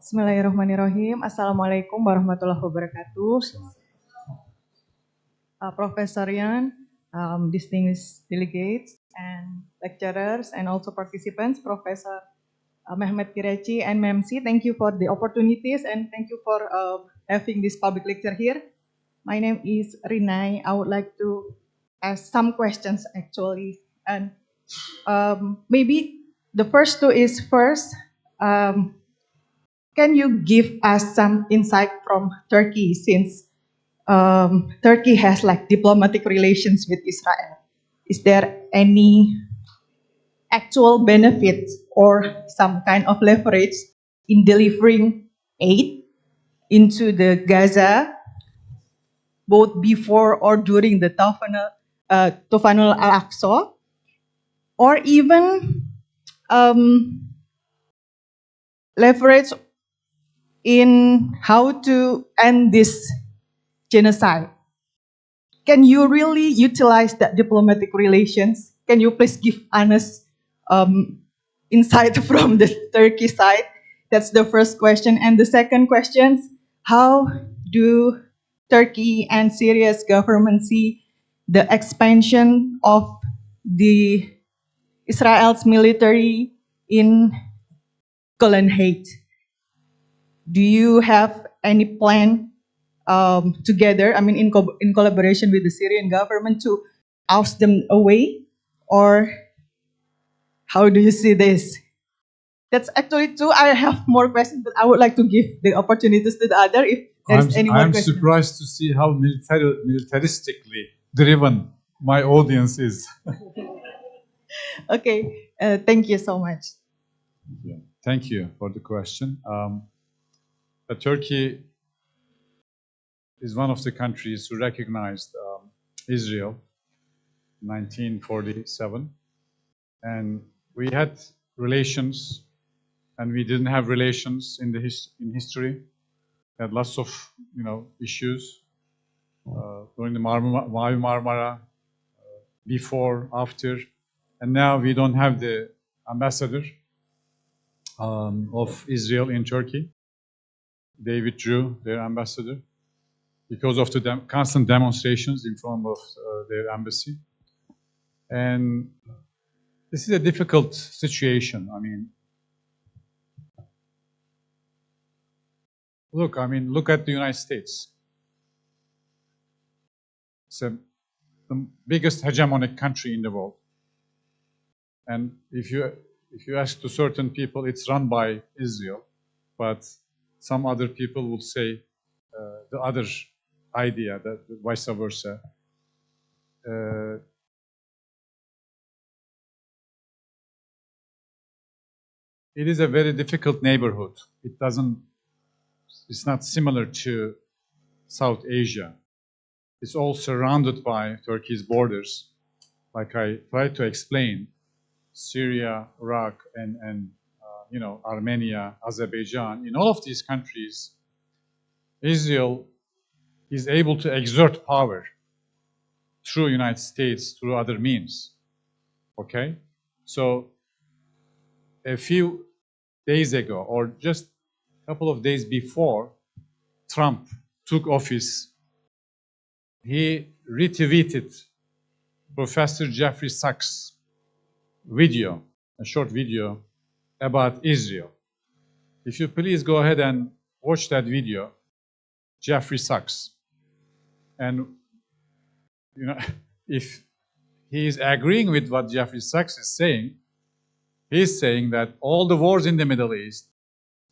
Bismillahirrahmanirrahim. Assalamualaikum warahmatullahi wabarakatuh. Professor Yan, distinguished delegates and lecturers and also participants, Professor Mehmet Kireçci and MEMC, thank you for the opportunities and thank you for having this public lecture here. My name is Rinai. I would like to ask some questions actually. And maybe the first two is first, can you give us some insight from Turkey since Turkey has like diplomatic relations with Israel? Is there any actual benefit or some kind of leverage in delivering aid into the Gaza, both before or during the Tufan Al-Aqsa, or even leverage in how to end this genocide? Can you really utilize that diplomatic relations? Can you please give honest insight from the Turkey side? That's the first question. And the second question, how do Turkey and Syria's government see the expansion of the Israel's military in Golan Heights? Do you have any plan together, I mean, in collaboration with the Syrian government to oust them away? Or how do you see this? That's actually two. I have more questions, but I would like to give the opportunities to the other if there's any more I'm questions. surprised to see how militaristically driven my audience is. Okay, thank you so much. Yeah. Thank you for the question. Turkey is one of the countries who recognized Israel in 1947, and we had relations, and we didn't have relations in history. We had lots of issues during the Mavi Marmara, before, after, and now we don't have the ambassador of Israel in Turkey. They withdrew their ambassador because of the constant demonstrations in front of their embassy. And this is a difficult situation. I mean, look at the United States. It's the biggest hegemonic country in the world. And if you ask to certain people, it's run by Israel, but some other people would say the other idea, that vice versa. It is a very difficult neighborhood. It's not similar to South Asia. It's all surrounded by Turkey's borders. Like I tried to explain, Syria, Iraq, and Armenia, Azerbaijan. In all of these countries, Israel is able to exert power through United States, through other means. Okay? So a few days ago, or just a couple of days before Trump took office, he retweeted Professor Jeffrey Sachs' video, a short video about Israel. If you please go ahead and watch that video, Jeffrey Sachs. And you know, if he is agreeing with what Jeffrey Sachs is saying, he's saying that all the wars in the Middle East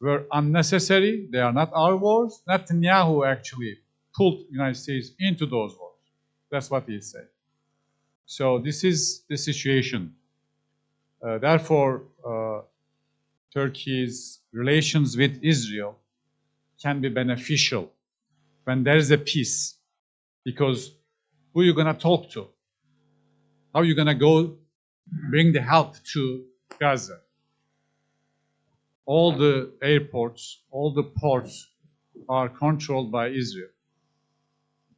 were unnecessary. They are not our wars. Netanyahu actually pulled the United States into those wars. That's what he said. So this is the situation. Therefore, Turkey's relations with Israel can be beneficial when there is a peace. Because who are you going to talk to? How are you going to go bring the help to Gaza? All the airports, all the ports are controlled by Israel.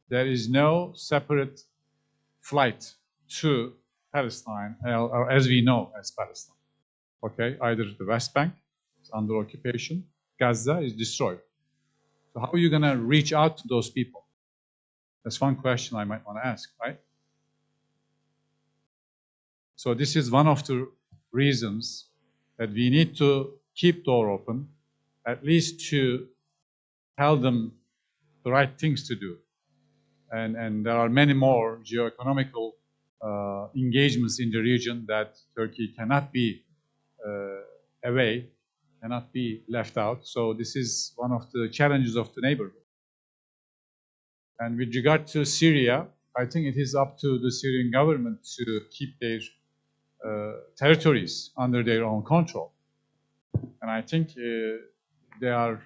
There is no separate flight to Palestine, or as we know as Palestine. Okay, either the West Bank is under occupation, Gaza is destroyed. So how are you going to reach out to those people? That's one question I might want to ask, right? So this is one of the reasons that we need to keep door open, at least to tell them the right things to do. And there are many more geoeconomical engagements in the region that Turkey cannot be away, cannot be left out. So this is one of the challenges of the neighborhood. And with regard to Syria, I think it is up to the Syrian government to keep their territories under their own control. And I think they are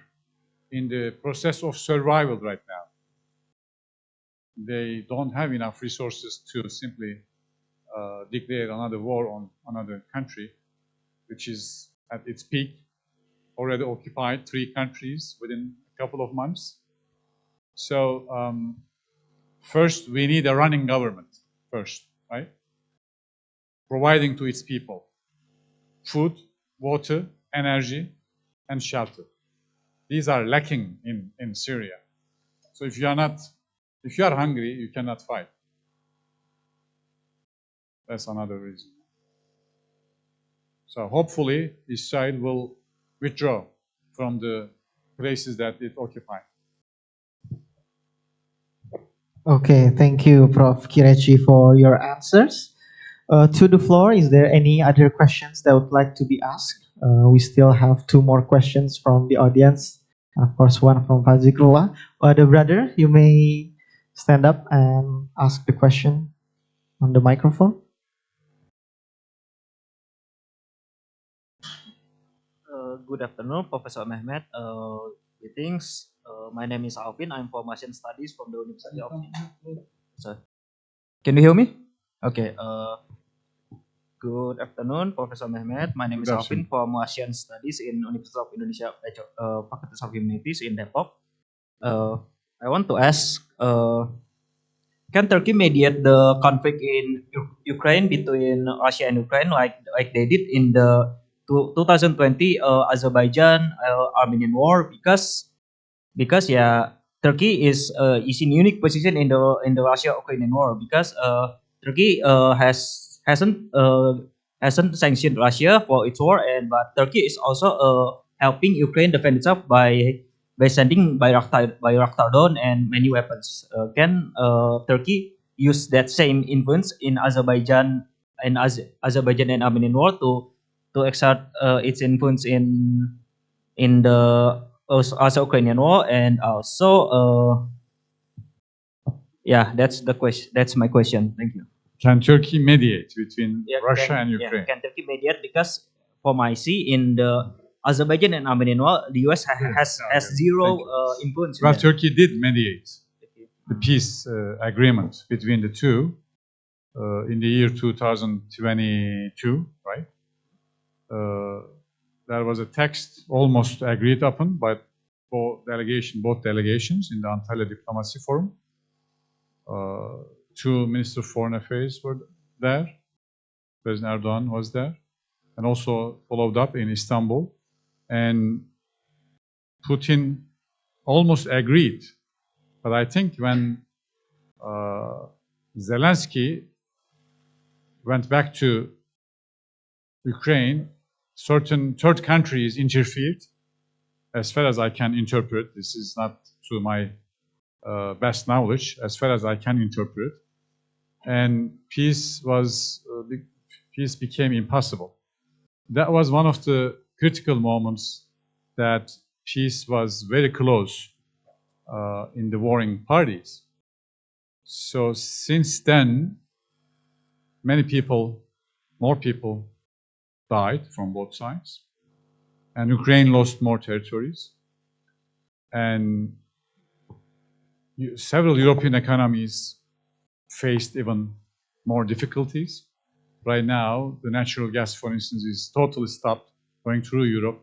in the process of survival right now. They don't have enough resources to simply declare another war on another country, which is at its peak, already occupied 3 countries within a couple of months. So first, we need a running government first, right? Providing to its people food, water, energy, and shelter. These are lacking in Syria. So if you are hungry, you cannot fight. That's another reason. So hopefully, Israel will withdraw from the places that it occupied. Okay, thank you, Prof. Kireçci, for your answers. To the floor, is there any other questions that would like to be asked? We still have 2 more questions from the audience. Of course, one from Fazikrullah. The brother, you may stand up and ask the question on the microphone. Good afternoon, Professor Mehmet. Greetings. My name is Alvin. I'm from Asian Studies from the University of Indonesia. Can you hear me? Okay. Good afternoon, Professor Mehmet. My name is Alvin from Asian Studies in Universitas of Indonesia, Faculty of Humanities in Depok. I want to ask, can Turkey mediate the conflict in Ukraine between Russia and Ukraine like they did in the 2020 Azerbaijan Armenian war? Because yeah, Turkey is in unique position in the Russia-Ukrainian war because Turkey hasn't sanctioned Russia for its war, but Turkey is also helping Ukraine defend itself by sending Bayraktar drone and many weapons. Can Turkey use that same influence in Azerbaijan and Armenian war to exert its influence in the Russo-Ukrainian war? And also yeah, that's the question. That's my question. Thank you. Can Turkey mediate between Russia and Ukraine? Can Turkey mediate? Because from I see in the Azerbaijan and Armenian war, the US has zero influence. Well, Turkey did mediate the peace agreement between the two in the year 2022, right? There was a text almost agreed upon, but both delegations in the Antalya Diplomacy Forum. Two Minister of Foreign Affairs were there. President Erdogan was there, and also followed up in Istanbul. And Putin almost agreed, but I think when Zelensky went back to Ukraine, certain third countries interfered. As far as I can interpret, this is not to my best knowledge, as far as I can interpret, and peace became impossible. That was one of the critical moments that peace was very close in the warring parties. So since then, many people, more people died from both sides, and Ukraine lost more territories, and several European economies faced even more difficulties. Right now, the natural gas, for instance, is totally stopped going through Europe.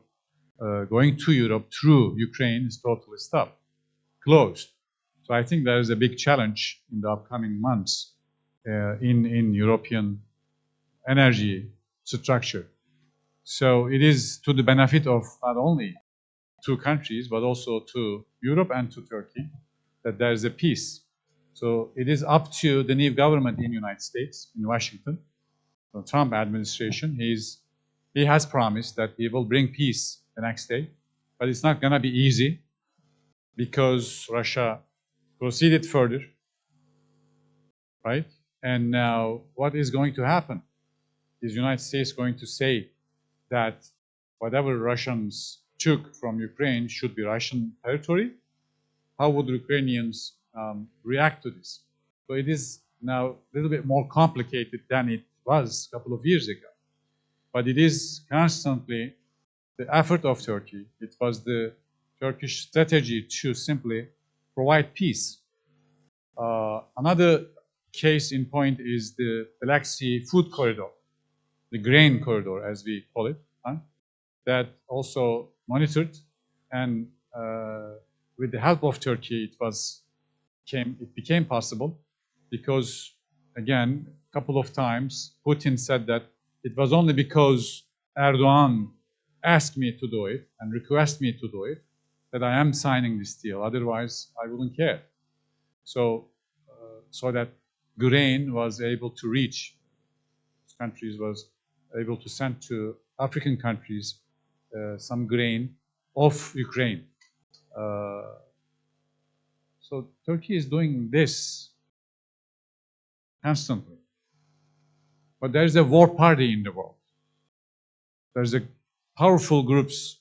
Going to Europe through Ukraine is totally stopped, closed. So I think there is a big challenge in the upcoming months in European energy structure. So it is to the benefit of not only two countries, but also to Europe and to Turkey, that there is a peace. So it is up to the new government in the United States, in Washington, the Trump administration. He has promised that he will bring peace the next day, but it's not going to be easy because Russia proceeded further, right? And now what is going to happen? Is the United States going to say that whatever Russians took from Ukraine should be Russian territory? How would Ukrainians react to this? So it is now a little bit more complicated than it was a couple of years ago. But it is constantly the effort of Turkey. It was the Turkish strategy to simply provide peace. Another case in point is the Black Sea food corridor, the grain corridor, as we call it, that also monitored, and with the help of Turkey, it became possible because, again, a couple of times, Putin said that it was only because Erdogan asked me to do it and requested me to do it that I am signing this deal. Otherwise, I wouldn't care. So that grain was able to reach countries, was able to send to African countries some grain of Ukraine. So Turkey is doing this constantly. But there is a war party in the world. There's a powerful groups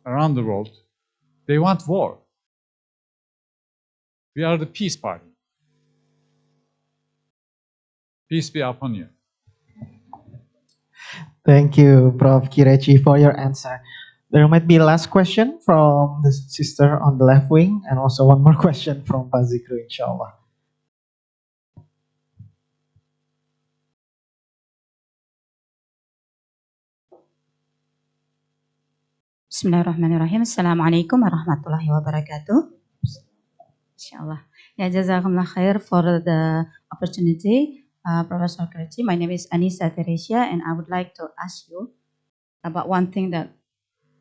around the world. They want war. We are the peace party. Peace be upon you. Thank you, Prof. Kireçci, for your answer. There might be a last question from the sister on the left wing, and also one more question from Pak Zikru, inshallah. Bismillahirrahmanirrahim. Assalamualaikum warahmatullahi wabarakatuh. Inshallah. Yeah, jazakumullah khair for the opportunity, Professor Kireçci. My name is Anissa Teresia, and I would like to ask you about one thing that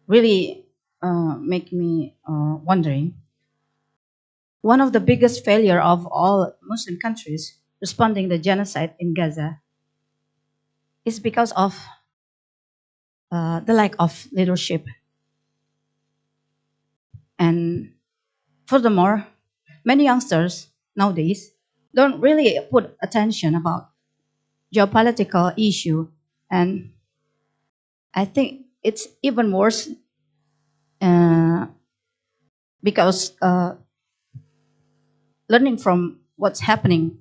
really make me wondering. One of the biggest failure of all Muslim countries responding to genocide in Gaza is because of the lack of leadership. And furthermore, many youngsters nowadays don't really put attention about geopolitical issue, and I think it's even worse because learning from what's happening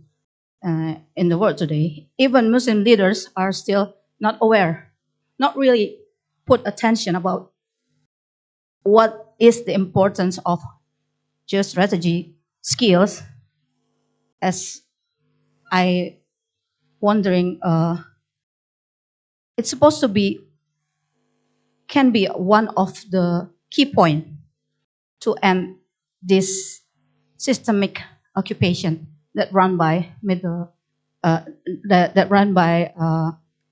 in the world today, even Muslim leaders are still not aware, not really put attention about what is the importance of geostrategy skills. As I wondering, it's supposed to be, can be one of the key point to end this systemic occupation that run by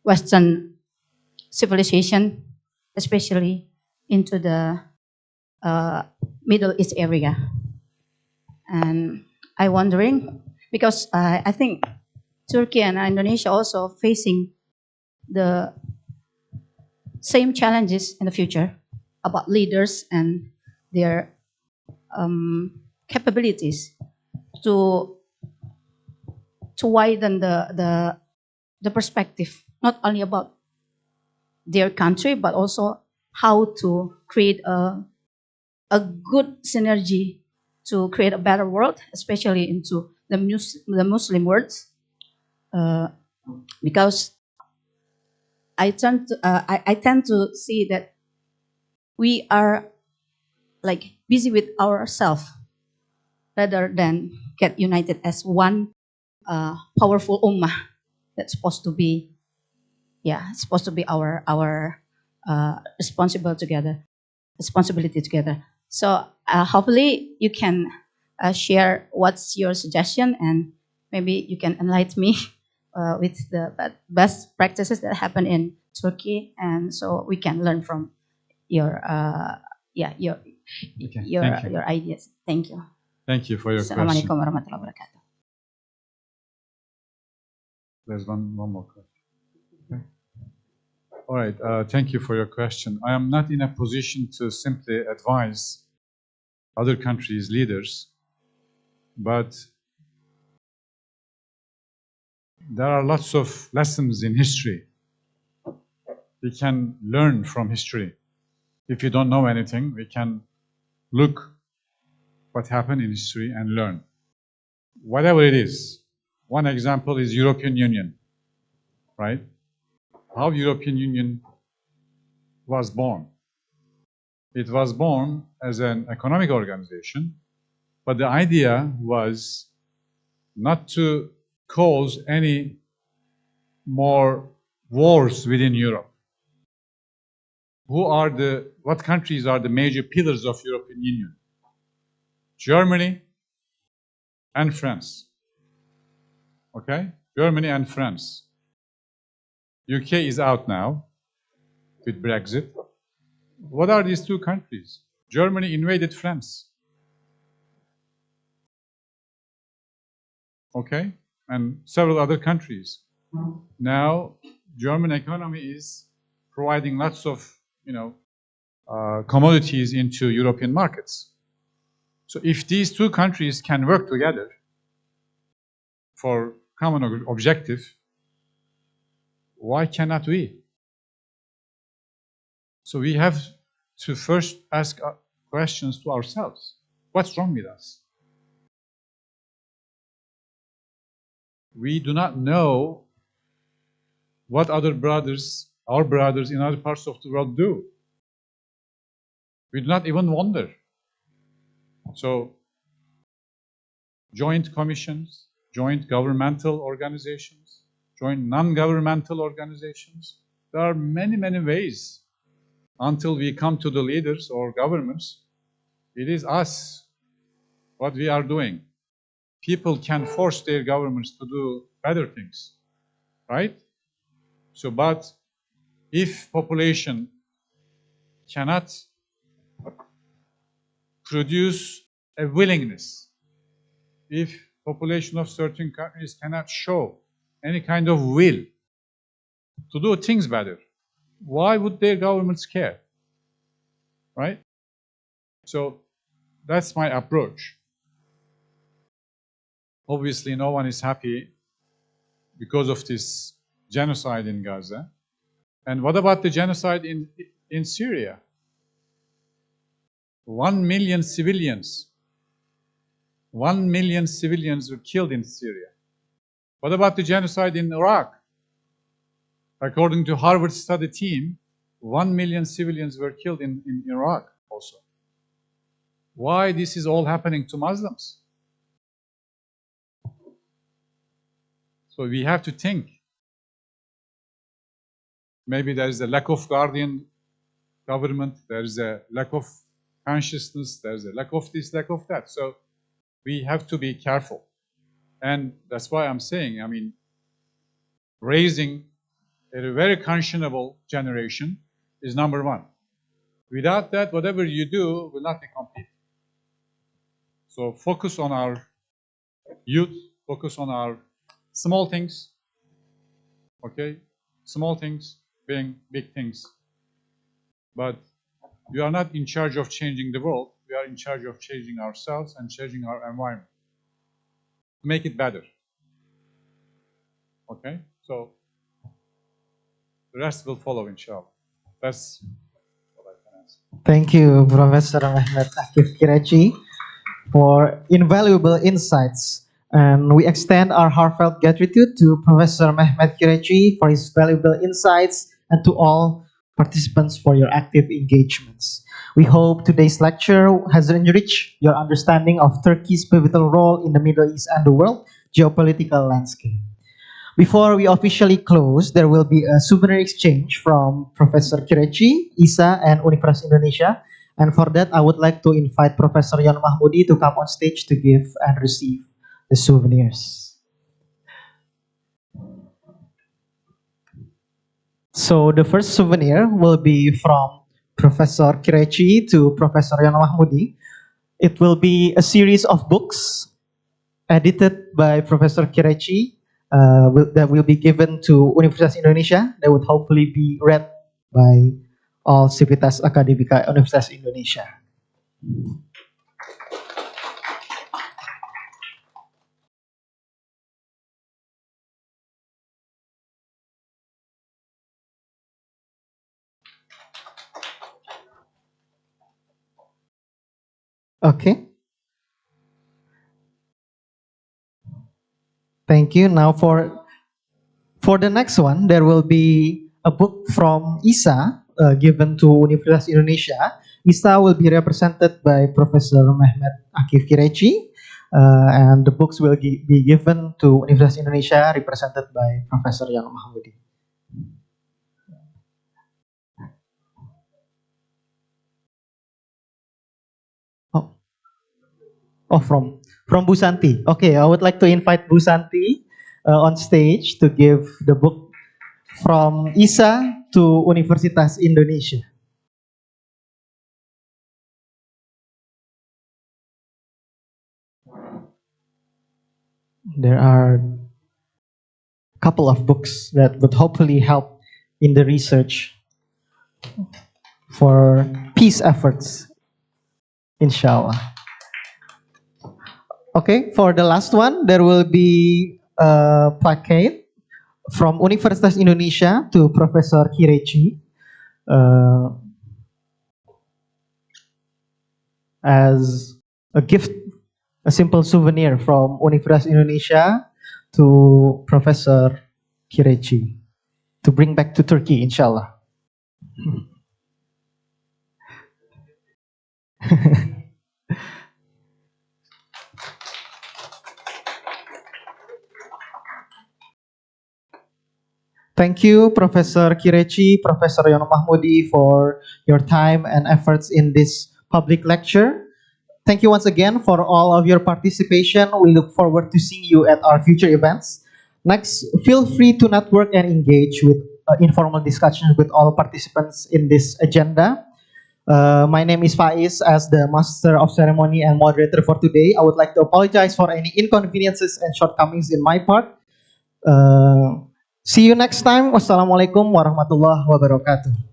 Western civilization, especially into the Middle East area. And I'm wondering, because I think Turkey and Indonesia also facing the same challenges in the future about leaders and their capabilities to widen the perspective, not only about their country, but also how to create a good synergy to create a better world, especially into the Muslim world, because I tend to see that we are like busy with ourselves rather than get united as one powerful ummah that's supposed to be, our responsibility together. So hopefully you can share what's your suggestion, and maybe you can enlighten me with the best practices that happen in Turkey, and so we can learn from your your ideas. Thank you. Thank you for your question. Assalamualaikum warahmatullahi wabarakatuh. There's one more question. Okay. All right, thank you for your question. I am not in a position to simply advise other countries' leaders, but there are lots of lessons in history. We can learn from history. If you don't know anything, we can look what happened in history and learn. Whatever it is. One example is European Union, right? How European Union was born. It was born as an economic organization, but the idea was not to cause any more wars within Europe. What countries are the major pillars of European Union? Germany and France. Okay? Germany and France. UK is out now with Brexit. What are these two countries? Germany invaded France. Okay? And several other countries. Now, German economy is providing lots of, commodities into European markets. So if these two countries can work together for common objective, why cannot we? So we have to first ask questions to ourselves. What's wrong with us? We do not know what our brothers in other parts of the world do. We do not even wonder. So, joint commissions, joint governmental organizations, joint non-governmental organizations. There are many, many ways until we come to the leaders or governments. It is us, what we are doing. People can force their governments to do better things, right? So, but if population cannot produce a willingness, if population of certain countries cannot show any kind of will to do things better, why would their governments care, right? So that's my approach. Obviously, no one is happy because of this genocide in Gaza. And what about the genocide in Syria? 1 million civilians. 1 million civilians were killed in Syria. What about the genocide in Iraq? According to Harvard study team, 1 million civilians were killed in Iraq also. Why this is all happening to Muslims? So we have to think. Maybe there is a lack of guardian government, there is a lack of consciousness, there's a lack of this, lack of that. So we have to be careful. And that's why I'm saying, I mean, raising a very conscionable generation is number one. Without that, whatever you do will not be complete. So focus on our youth, focus on our small things, okay? Small things being big things. But we are not in charge of changing the world. We are in charge of changing ourselves and changing our environment. Make it better. Okay? So the rest will follow, inshallah. That's what I can answer. Thank you, Professor Mehmet Akif Kireçci, for invaluable insights. And we extend our heartfelt gratitude to Professor Mehmet Kireçci for his valuable insights and to all participants for your active engagements. We hope today's lecture has enriched your understanding of Turkey's pivotal role in the Middle East and the world geopolitical landscape. Before we officially close, there will be a souvenir exchange from Professor Kireçci, ISA, and Universitas Indonesia. And for that, I would like to invite Professor Yon Mahmudi to come on stage to give and receive the souvenirs. So the first souvenir will be from Professor Kireçci to Professor Yon Mahmudi. It will be a series of books edited by Professor Kireçci that will be given to Universitas Indonesia that would hopefully be read by all Civitas Academica Universitas Indonesia. Okay. Thank you. Now for the next one, there will be a book from ISA given to Universitas Indonesia. ISA will be represented by Professor Mehmet Akif Kireçci, and the books will be given to Universitas Indonesia represented by Professor Yon Mahmudi. Oh, from Bu Santi. Okay, I would like to invite Bu Santi on stage to give the book from ISA to Universitas Indonesia. There are a couple of books that would hopefully help in the research for peace efforts, inshallah. Okay, for the last one, there will be a plaque from Universitas Indonesia to Professor Kireçci as a gift, a simple souvenir from Universitas Indonesia to Professor Kireçci to bring back to Turkey, inshallah. Thank you, Professor Kireçci, Professor Yon Mahmudi, for your time and efforts in this public lecture. Thank you once again for all of your participation. We look forward to seeing you at our future events. Next, feel free to network and engage with informal discussions with all participants in this agenda. My name is Faiz. As the Master of Ceremony and Moderator for today, I would like to apologize for any inconveniences and shortcomings in my part. See you next time. Wassalamualaikum warahmatullahi wabarakatuh.